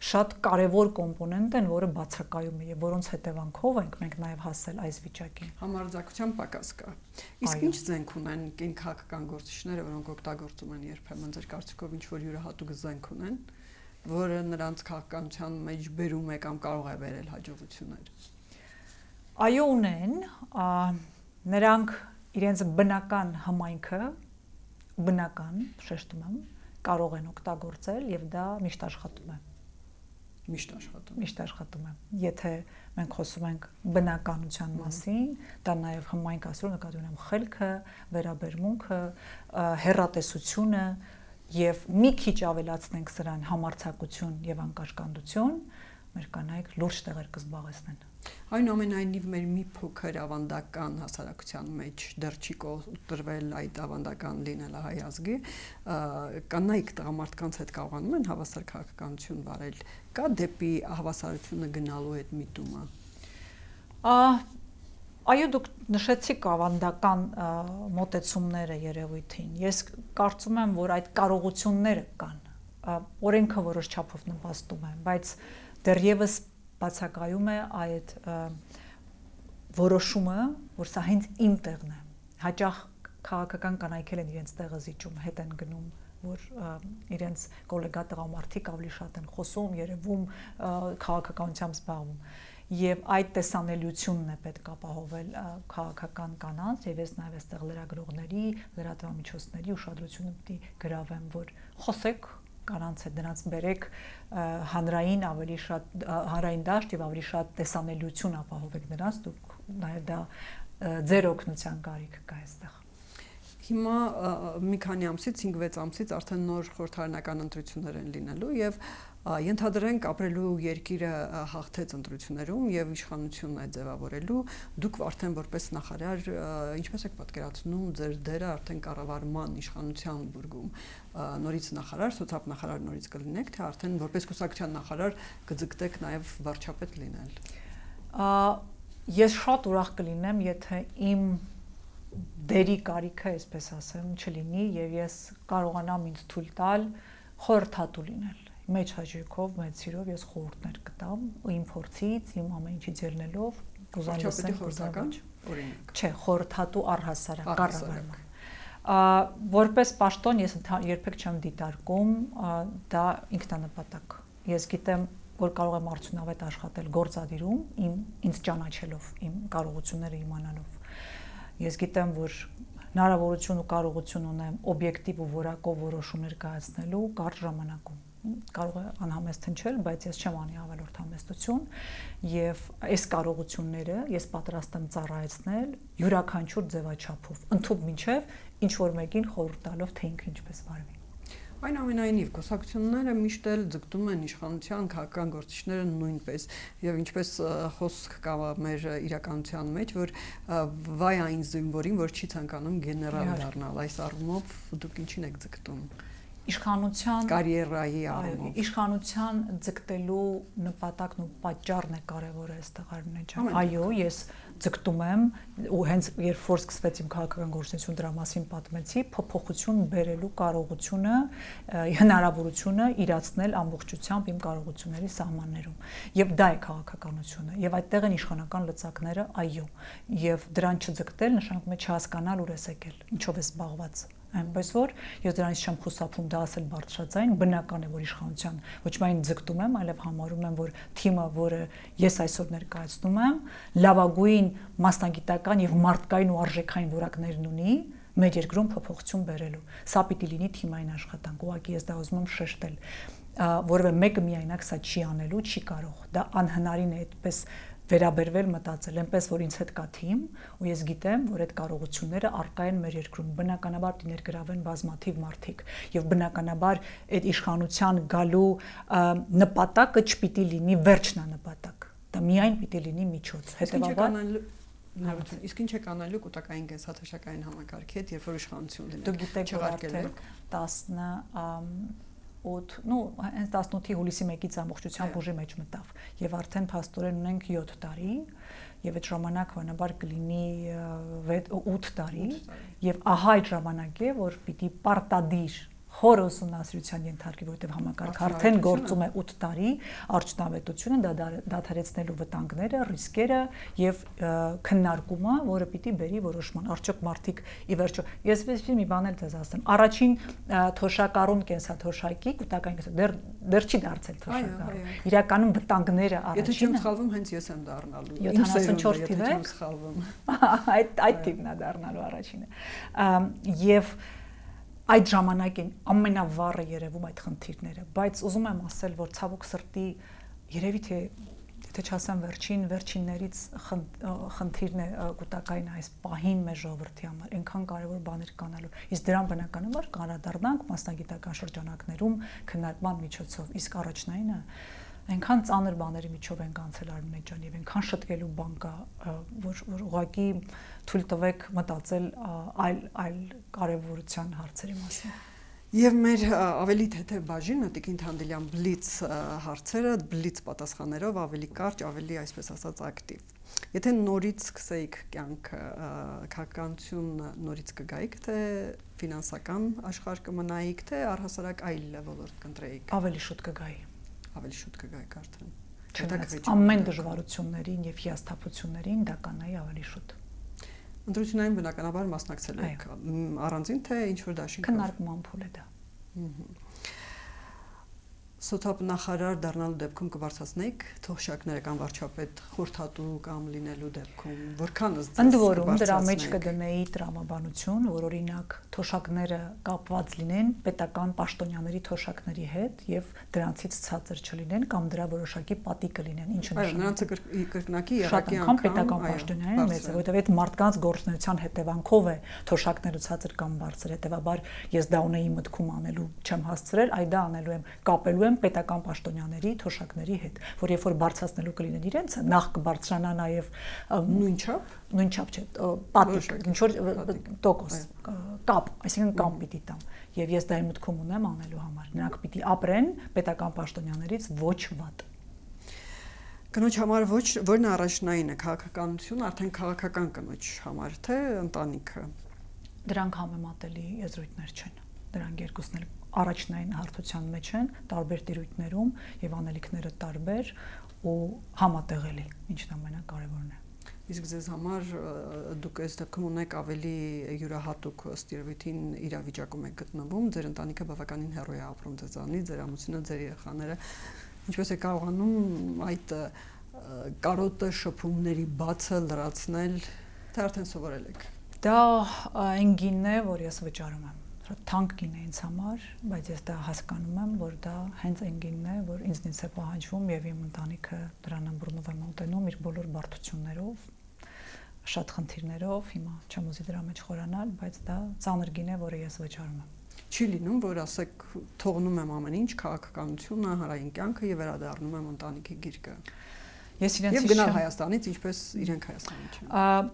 շատ կարևոր կոմպոնենտ են, որը բացակայում է եւ որոնց հետևանքով ենք մենք նաեւ հասել այս վիճակին։ Համարձակության պակաս կա։ Իսկ ինչ զենք ունեն կին քաղաքական գործիչները, որոնք օգտագործում են երբեմն ձեր կարծիքով ինչ որ յուրահատուկ զենք ունեն, որը նրանց քաղաքականության մեջ բերում է կամ կարող է բերել հաջողություններ։ Այո, ունեն, նրանք իրենց բնական համայնքը, բնական, շեշտում եմ, կարող են օգտագործել եւ դա միշտ աշխատում է։ Միշտ աշխատում է։ Եթե մենք խոսում ենք բնականության մասին, դա նաև համայնք ասում նկատի ունեմ խելքը, վերաբերմունքը, հեռատեսությունը եւ մի քիչ ավելացնենք սրան համարձակություն եւ անկաշկանդություն, մեր կանայք լուրջ տեղեր կզբաղեցնեն։ Այնուամենայնիվ մեր մի փոքր ավանդական հասարակության մեջ դեռ չի կոտրվել այդ ավանդական լինելը հայ ազգի, կանայք տղամարդկանց հետ կարողանում են հավասար քաղաքականություն վարել, կա դեպի հավասարությունը գնալու այդ միտումը։ Այո, դուք նշեցիք ավանդական մոտեցումները երևույթին։ Ես կարծում եմ, որ այդ կարողությունները կան։ Օրենքը որոշ չափով նպաստում է, բայց դեռևս բացակայում է այդ որոշումը, որ սա հենց իմ տեղն է։ Հաճախ քաղաքական կանայք են իրենց տեղը զիջում, հետ են գնում, որ իրենց գոլեգա տղամարդիկ ավելի շատ են խոսում, երևում, քաղաքականությամբ զբաղվում։ Եվ այդ տեսանելիությունն է պետք ապահովել քաղաքական կանանց, եւ ես նաեւ այստեղ լրագրողների, լրատվամիջոցների ուշադրությունը պետք է գրավեմ, որ խոսեք կանանց հետ, նրանց բերեք հանրային ավելի շատ հանրային դաշտ եւ ավելի շատ տեսանելիություն ապահովեք նրանց, դուք նաեւ դա ձեր օգնության կարիք կա այստեղ։ Հիմա մի քանի ամսից, 5-6 ամսից արդեն նոր խորհրդարանական ընտրություններ են լինելու եւ ենթադրենք ապրելու երկիրը հաղթեց ընտրություններում եւ իշխանությունն է ձևավորելու, դուք արդեն որպես նախարար ինչպես եք պատկերացնում ձեր դերը արդեն կառավարման իշխանության բուրգում, նորից նախարար, սոցիալ-նախարար նորից կլինեք, թե արդեն որպես կուսակցության նախարար կձգտեք նաեւ վարչապետ լինել։ Ես շատ ուրախ կլինեմ, եթե իմ դերի կարիքը, այսպես ասեմ, չլինի եւ ես կարողանամ ինձ թույլ տալ խորհրդատու լինել։ Մեծ հաճույքով, մեծ սիրով ես խորհուրդներ կտամ, իմ փորձից, իմ ամեն ինչից ելնելով, կուզանալսեմ խորհրդական օրինակ։ Չէ, խորհրդատու առհասարակ կառավարման։ Որպես պաշտոն ես երբեք չեմ դիտարկում դա ինքնանպատակ։ Ես գիտեմ, որ կարող եմ արդյունավետ աշխատել գործադիրում, ինձ ճանաչելով, իմ կարողությունները իմանալով։ Ես գիտեմ, որ հնարավորություն ու կարողություն ունեմ օբյեկտիվ ու որակով որոշումներ կայացնելու կարճ ժամանակում։ Կարող է անհամեստ հնչել, բայց ես չեմ անի ավելորդ համեստություն եւ այս կարողությունները ես պատրաստ եմ ծառայեցնել յուրաքանչյուր ձևաչափով, ընդհանուր մինչեւ ինչ որ մեկին խորհուրդ տալով, թե ինքը ինչպես վարվի։ Այնուամենայնիվ կուսակցությունները միշտ էլ ձգտում են իշխանության քաղաքական գործիչները նույնպես եւ ինչպես խոսք կա մեր իրականության մեջ, որ վայ այն զինվորին, որ չի ցանկանում գեներալ դառնալ, այս առումով դուք ինչին եք ձգտում։ Իշխանության կարիերայի առումով իշխանության ձգտելու նպատակն ու պատճառն է կարևորը այստեղ Արմինե ջան։ Այո, ես ձգտում եմ ու հենց երբ որ սկսվեց իմ քաղաքական գործունեություն դրա մասին պատմեցի, փոփոխություն բերելու կարողությունը, հնարավորությունը իրացնել ամբողջությամբ իմ կարողությունների սահմաններում։ Եվ դա է քաղաքականությունը։ Եվ այդտեղ են իշխանական լծակները, այո։ Եվ դրան չձգտել նշանակում է չհասկանալ ուր ես եկել, ինչով ես զբաղված։ Այնպես որ ես դրանից չեմ խուսափում դա ասել բարձրաձայն, բնական է որ իշխանության ոչ միայն ձգտում եմ, այլև համարում եմ որ թիմը, որը ես այսօր ներկայացնում եմ, լավագույն մասնագիտական եւ մարդկային ու արժեքային որակներն ունի մեր երկրում փոփոխություն բերելու։ Սա պիտի լինի թիմային աշխատանք, ուղղակի ես դա ուզում եմ շեշտել, որովհետեւ մեկը միայնակ սա չի անելու, չի կարող։ Դա անհնարին է այդպես վերաբերվել մտածել այնպես որ ինձ հետ կա թիմ ու ես գիտեմ որ այդ կարողությունները առկա են մեր երկրում բնականաբար պիտի ներգրավեն բազմաթիվ մարդիկ եւ բնականաբար այդ իշխանության գալու նպատակը չպիտի լինի վերջնանպատակ դա միայն պիտի լինի միջոց հետեւաբար իսկ ինչ է կանալու կൂട്ടակային կենսաթոշակային համակարգի հետ երբ որ իշխանություն լինի դու գիտեք որ արդեն 18-ի հուլիսի 1-ից ամբողջությամբ ուժի մեջ մտավ եւ արդեն փաստորեն ունենք 7 տարի եւ այդ ժամանակ բանաբար կլինի 8 տարի եւ ահա այդ ժամանակ է որ պիտի պարտադիր խոր ուսումնասիրության ենթարկի որովհետեւ համակարգը արդեն գործում է 8 տարի արժանավետությունը դադարեցնելու վտանգները, ռիսկերը եւ քննարկումը, որը պիտի բերի որոշման արդյոք մարդիկ ի վերջո ես մի բան էլ ձեզ ասեմ առաջին թոշակառուն կենսաթոշակի կൂട്ടակային դեռ չի դարձել թոշակառու իրականում վտանգները առաջինը եթե չեմ սխալվում հենց ես եմ դառնալու 74 թիվ եմ սխալվում այդ թիվն է դառնալու առաջինը եւ այդ ժամանակին ամենավառը երևում այդ խնդիրները, բայց ուզում եմ ասել, որ ցավոք սրտի երևի թե չասեմ վերջիններից խնդիրն է կൂട്ടակային այս պահին մեր ժողովրդի համար, այնքան կարևոր բաներ կանալու։ Իսկ դրան բնականաբար կանրադառնանք մասնագիտական շրջանակներում քննարկման միջոցով, իսկ առաջնայինը այնքան ծանր բաների միջով ենք անցել Արմինե ջան եւ այնքան շտկելու բան կա որ ուղղակի թույլ տվեք մտածել այլ կարևորության հարցերի մասին եւ մեր ավելի թեթև բաժինը Տիկին Թանդելյան բլից հարցերը բլից պատասխաններով ավելի կարճ ավելի այսպես ասած ակտիվ եթե նորից սկսեիք կյանքը քաղաքականություն նորից կգայիք թե ֆինանսական աշխարհ կմնայիք թե առհասարակ այլ ոլորտ կընտրեիք ավելի շուտ կգայի ավելի շուտ կգայիք արդեն չնայած ամեն դժվարություններին եւ հիասթափություններին դա կանայի ավելի շուտ ընտրությունային բնականաբար մասնակցել եք առանձին թե ինչ որ դաշինքով քննարկման փուլ է դա Սոցիալ-նախարար դառնալու դեպքում կբարձրացնեիք թոշակները կամ վարչապետ խորհրդատու կամ լինելու դեպքում որքանս ընդ որում դրա մեջ կդնեի տրամաբանություն որ օրինակ թոշակները կապված լինեն պետական պաշտոնյաների թոշակների հետ եւ դրանցից ցածր չլինեն կամ դրա որոշակի պատի կլինեն ինչը նշանակում նրանց կրկնակի երակի անգամ պետական պաշտոնյաներն մեծ է որովհետեւ այդ մարդկանց գործունեության հետևանքով է թոշակները ցածր կամ բարձր հետեւաբար ես դա ունեի մտքում անելու չեմ հասցրել այ դա անելու եմ կապելու պետական պաշտոնյաների թոշակների հետ, որ երբ որ բարձրացնելու կլինեն իրենց, նախ կբարձրանա նաև նույնչափ չէ, պատիկ, ինչ որ տոկոս, կապ, այսինքն կապ պիտի տամ, եւ ես դա մտքում ունեմ անելու համար, նրանք պիտի ապրեն պետական պաշտոնյաներից ոչ վատ։ Կնոջ համար որն է առաջնայինը, քաղաքականություն, արդեն քաղաքական կնոջ համար, թե ընտանիքը։ Դրանք համեմատելի եզրույթներ չեն, դրանք երկուսն էլ առաջնային հարթության մեջ են տարբեր տիրույթներում եւ անելիքները տարբեր ու համատեղելի, ինչն ամենակարևորն է։ Իսկ ձեզ համար դուք այս դեպքում ունեք ավելի յուրահատուկ ստիրվիթին իրավիճակում եք գտնվում, ձեր ընտանիքը բավականին հեռու է ապրում ձեզանից, ձեր ամուսինը, ձեր երեխաները, ինչպես է կարողանում այդ կարոտը շփումների բացը լրացնել, թե արդեն սովորել եք։ Դա այն գինն է, որ ես վճարում եմ։ Թանկ գին է ինձ համար, բայց ես դա հասկանում եմ, որ դա հենց այն գինն է, որ ինձնից է պահանջվում եւ իմ ընտանիքը դրան ըմբռնով է մոտենում իր բոլոր բարդություններով, շատ խնդիրներով, հիմա չեմ ուզի դրա մեջ խորանալ, բայց դա ծանր գին է, որը ես վճարում եմ։ Չի լինում, որ ասեք թողնում եմ ամեն ինչ, քաղաքականությունը, հանրային կյանքը եւ վերադառնում եմ ընտանիքի գիրկը։ Ես իրենից եւ գնալ Հայաստանից, ինչպես իրենք Հայաստանից են։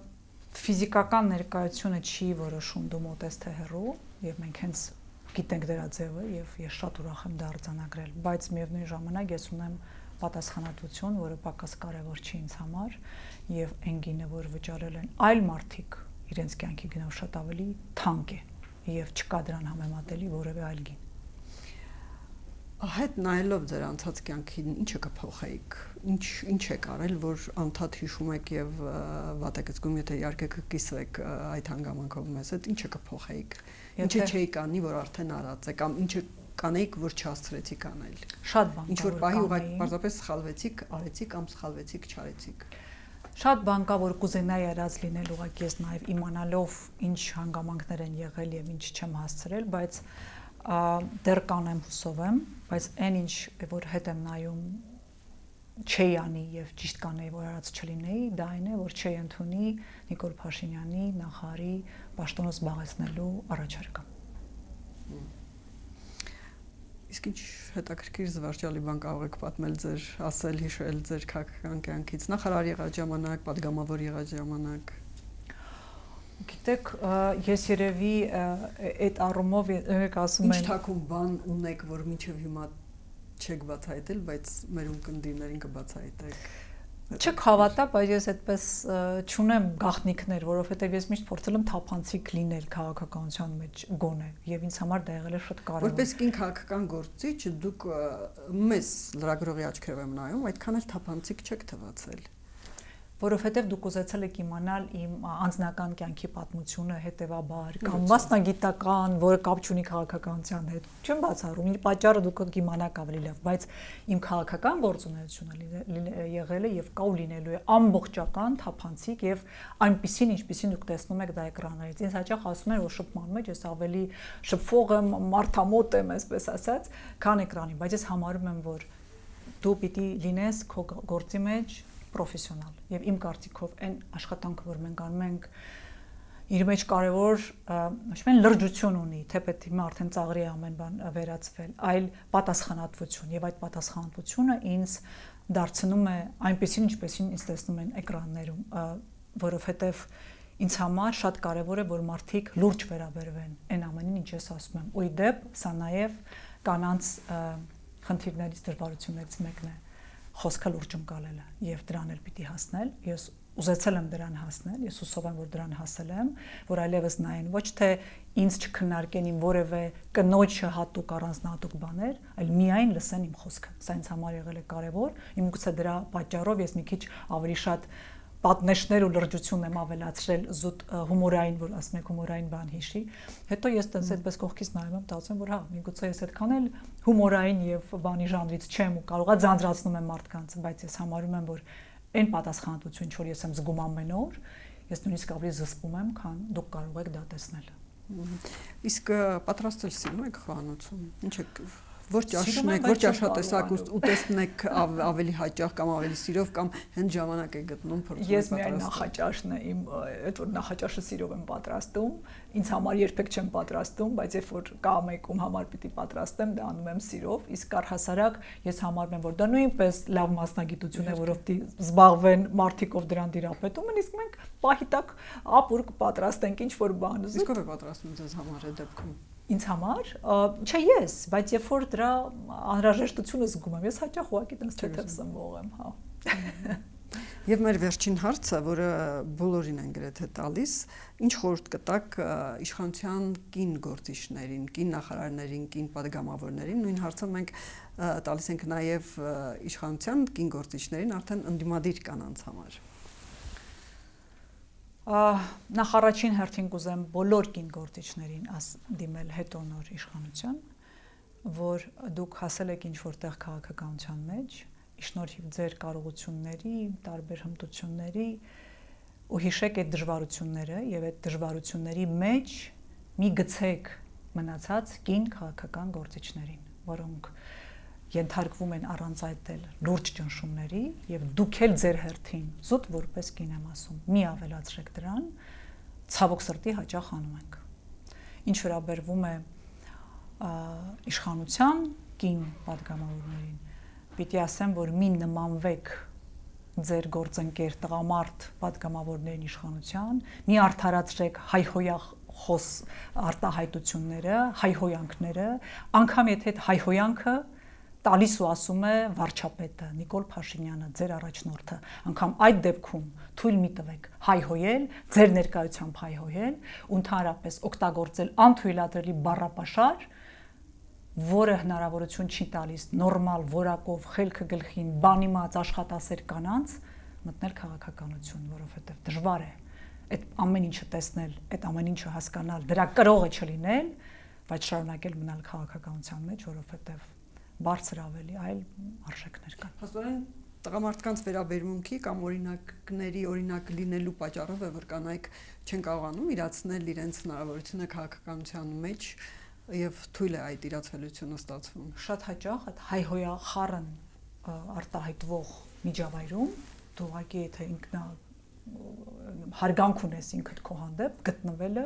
Ֆիզիկական ներկայությունը չի որոշում դու մոտես թե հեռու եւ մենք հենց գիտենք դրա ձևը եւ ես շատ ուրախ եմ դա արձանագրել, բայց միևնույն ժամանակ ես ունեմ պատասխանատվություն, որը պակաս կարեւոր չի ինձ համար եւ այն գինը, որ վճարել են այլ մարդիկ, իրենց կյանքի գնով շատ ավելի թանկ է եւ չկա դրան համեմատելի որևէ այլ գին։ Այդ նայելով ձեր անցած կյանքին ինչը կփոխեիք, ինչ եք արել, որ անդադ հիշում եք եւ վատ եք զգում, եթե իհարկե կկիսվեք այդ հանգամանքով մեզ հետ, ինչը կփոխեիք, ինչը չէիք անի, որ արդեն արած եք, կամ ինչը կանեիք, որ չհասցրեցիք անել։ Շատ բան կա, ինչ որ պահի ուղղակի պարզապես սխալվեցիք, արեցիք կամ սխալվեցիք, չարեցիք։ Շատ բան կա, որ կուզենայի արած լինել, ուղղակի ես նաեւ իմանալով ինչ հանգամանքներ են եղել եւ ինչ չեմ հասցրել, բայց դեռ կանեմ հուսով եմ, բայց այն ինչ որ հետ եմ նայում չէի անի եւ ճիշտ կանեի, որ արած չլինեի, դա այն է, որ չէի ընդունի Նիկոլ Փաշինյանի նախարարի պաշտոնը զբաղեցնելու առաջարկը։ Իսկ ինչ հետաքրքիր զվարճալի բան կարող եք պատմել ձեր, ասել, հիշել ձեր քաղաքական կյանքից, նախարար եղած ժամանակ, падգամավոր եղած ժամանակ։ Գիտեք, ես երևի այդ առումով եք ասում Ինչ թակում բան ունեք, որ մինչև հիմա չեք բացահայտել, բայց մեր ունկնդիրներին կբացահայտեք։ Չեք հավատա, բայց ես այդպես չունեմ գաղտնիքներ, որովհետև ես միշտ փորձել եմ թափանցիկ լինել քաղաքականության մեջ գոնե, եւ ինձ համար դա եղել է շատ կարևոր։ Որպես կին քաղաքական գործիչ դուք մեզ լրագրողի աչքերով եմ նայում, այդքան էլ թափանցիկ չեք թվացել։ Որովհետև դուք ուզեցել եք իմանալ իմ անձնական կյանքի պատմությունը հետևաբար կամ մասնագիտական, որը կապ չունի քաղաքականության հետ։ Չեմ բացառում, իր պատճառը դուք կիմանաք ավելի լավ, բայց իմ քաղաքական գործունեությունը եղել է եւ կա ու լինելու է ամբողջական, թափանցիկ եւ այնպիսին, ինչպիսին դուք տեսնում եք դա էկրաններից։ Ինձ հաճախ ասում են, որ շփման մեջ ես ավելի շփվող եմ, մարդամոտ եմ, այսպես ասած, քան էկրանի, բայց ես համարում եմ, որ դու պիտի լինես քո գործի մեջ պրոֆեսիոնալ եւ իմ կարծիքով այն աշխատանքը, որ մենք անում ենք, իր մեջ կարևոր, ասում են, լրջություն ունի, թեպետ հիմա արդեն ծաղրի է ամեն բան վերածվել, այլ պատասխանատվություն եւ այդ պատասխանատվությունը ինձ դարձնում է այնպեսին, ինչպեսին ինձ տեսնում են էկրաններում, որովհետեւ ինձ համար շատ կարևոր է, որ մարդիկ լուրջ վերաբերվեն այն ամենին, ինչ ես ասում եմ։ Ու ի դեպ, սա նաեւ կանանց խնդիրներից, դժվարություններից մեկն է։ Խոսքը լուրջ ընկալելը եւ դրան էլ պիտի հասնել։ Ես ուզեցել եմ դրան հասնել, ես հուսով եմ, որ դրան հասել եմ, որ այլևս նայեն ոչ թե ինձ չքննարկեն իմ որևէ կնոջը հատուկ առանձնահատուկ բաներ, այլ միայն լսեն իմ խոսքը։ Սա ինձ համար եղել է կարևոր։ Իմ գուցե դրա պատճառով ես մի քիչ ավելի շատ պատնեշներ ու լրջություն եմ ավելացրել զուտ հումորային, որ ասում եք հումորային բան հիշի։ Հետո ես այդպես կողքից նայում եմ, տածում որ հա, միգուցե ես այդքան էլ հումորային եւ բանի ժանրից չեմ ու կարողա ձանձրացնում եմ մարդկանց, բայց ես համարում եմ, որ այն պատասխանատվություն, որ ես եմ զգում ամեն օր, ես նույնիսկ ավելի զսպում եմ, քան դուք կարող եք դա տեսնել։ Իսկ պատրաստել սիրում եք խոհանոցում։ Ինչ եք Որ ճաշն եք, որ ճաշատեսակ ուտեսնեք ավելի հաճախ կամ ավելի սիրով կամ հենց ժամանակ եք գտնում փորձում Ես միայն նախաճաշն է իմ այդ որ նախաճաշը սիրով եմ պատրաստում, ինձ համար երբեք չեմ պատրաստում, բայց երբ որ կա մեկում համար պիտի պատրաստեմ, դա անում եմ սիրով, իսկ առհասարակ ես համարում եմ, որ դա նույնպես լավ մասնագիտություն է, որով պիտի զբաղվեն մարդիկ, ով դրան դիրապետում են, իսկ մենք պահի տակ ապուր կպատրաստենք ինչ որ բան։ Իսկ ով է պատրաստում ձեզ համար այդ դեպքում։ Ինձ համար, չէ ես, բայց երբ որ դրա անհրաժեշտությունը զգում եմ, ես հաճախ ուղղակի տենց թեթև սնվող եմ, հա։ Եվ մեր վերջին հարցը, որը բոլորին են գրեթե տալիս, ինչ խորհուրդ կտաք իշխանության կին գործիչներին, կին նախարարներին, կին падգամավորներին, նույն հարցը մենք տալիս ենք նաև իշխանության կին գործիչներին, արդեն ընդդիմադիր կանանց համար։ Նախ առաջին հերթին կուզեմ բոլոր կին գործիչներին դիմել հետո նոր իշխանության, որ դուք հասել եք ինչ որտեղ քաղաքականության մեջ, շնորհիվ ձեր կարողությունների, տարբեր հմտությունների ու հիշեք այդ դժվարությունները եւ այդ դժվարությունների մեջ մի գցեք մնացած կին քաղաքական գործիչներին, որոնք ենթարկվում են առանց այդել լուրջ ճնշումների եւ դուք էլ ձեր հերթին զուտ որպես կին եմ ասում մի ավելացրեք դրան ցավոք սրտի հաճախ անում ենք ինչ վերաբերվում է իշխանության կին падգամավորներին պիտի ասեմ որ մի նմանվեք ձեր գործընկեր տղամարդ падգամավորներին իշխանության մի արդարացրեք հայհոյախ խոս արտահայտությունները հայհոյանքները անգամ եթե այդ հայհոյանքը տալիս ու ասում է վարչապետը Նիկոլ Փաշինյանը ձեր առաջնորդը անգամ այդ դեպքում թույլ մի տվեք հայհոյել ձեր ներկայությամբ հայհոյել ու ընդհանրապես օգտագործել անթույլատրելի բառապաշար որը հնարավորություն չի տալիս նորմալ որակով խելքը գլխին բանիմաց աշխատասեր կանանց մտնել քաղաքականություն որովհետև դժվար է այդ ամեն ինչը տեսնել այդ ամեն ինչը հասկանալ դրա կրողը չլինել բայց շարունակել մնալ քաղաքականության մեջ որովհետև բարձր ավելի այլ արժեքներ կան։ Հաստորեն տղամարդկանց վերաբերմունքի կամ օրինակների օրինակ լինելու պատճառով է որ կանայք չեն կարողանում իրացնել իրենց հնարավորությունը քաղաքականության մեջ եւ թույլ է այդ իրացվելությունը ստացվում։ Շատ հաճախ այդ հայհոյախառն արտահայտվող միջավայրում դու ուղղակի եթե ինքնա հարգանք ունես ինքդ քո հանդեպ գտնվելը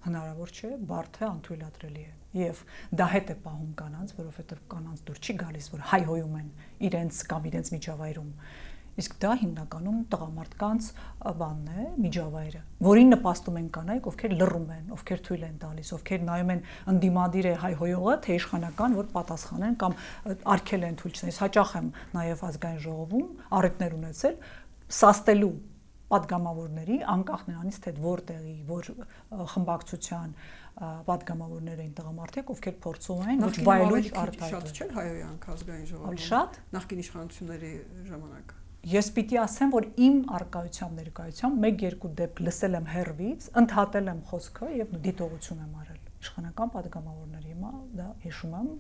հնարավոր չէ, բարդ է, անթույլատրելի է։ Եվ դա հետ է պահում կանանց, որովհետև կանանց դուր չի գալիս, որ հայհոյում են իրենց կամ իրենց միջավայրում։ Իսկ դա հիմնականում տղամարդկանց բանն է, միջավայրը, որին նպաստում են կանայք, ովքեր լռում են, ովքեր թույլ են տալիս, ովքեր նայում են ընդդիմադիր է հայհոյողը, թե իշխանական, որ պատասխանեն կամ արգել են թույլ չտալիս։ Հաճախ եմ նաև ազգային ժողովում առիթներ ունեցել սաստելու պատգամավորների անկախ նրանից թե որտեղի որ խմբակցության պատգամավորներ էին տղամարդիկ ովքեր փորձում են ոչ վայելուչ արտահայտել շատ չէ հայոյանք ազգային ժողովում շատ նախկին իշխանությունների ժամանակ ես պիտի ասեմ որ իմ արկայությամբ ներկայությամբ 1-2 դեպք լսել եմ հերվից ընդհատել եմ խոսքը եւ դիտողություն եմ արել իշխանական պատգամավորների հիմա դա հիշում եմ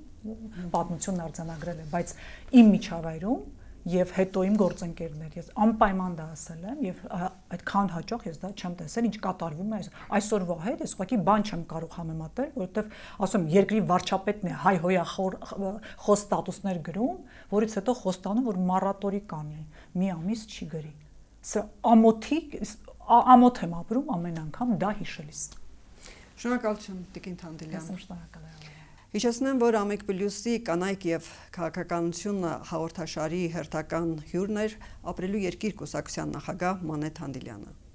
պատմությունն արձանագրել եմ բայց իմ միջավայրում Եվ հետո իմ գործընկերներ, ես անպայման դա ասել եմ եւ այդքան հաճախ ես դա չեմ տեսել, ինչ կատարվում է այսօրվա հետ, ես ուղղակի բան չեմ կարող համեմատել, որովհետեւ ասում եմ, երկրի վարչապետն է հայհոյախոր խոս ստատուսներ գրում, որից հետո խոստանում որ մառատորի կանի, մի ամիս չի գրի։ Սա ամոթ եմ ապրում ամեն անգամ դա հիշելիս։ Շնորհակալություն Տիկին Թանդիլյան։ Ես շնորհակալ եմ։ Հիշեցնեմ, որ Ամեկ Պլյուսի կանայք եւ քաղաքականություն հաղորդաշարի հերթական հյուրն էր ապրելու երկիր կուսակցության նախագահ Մանե Թանդիլյանը։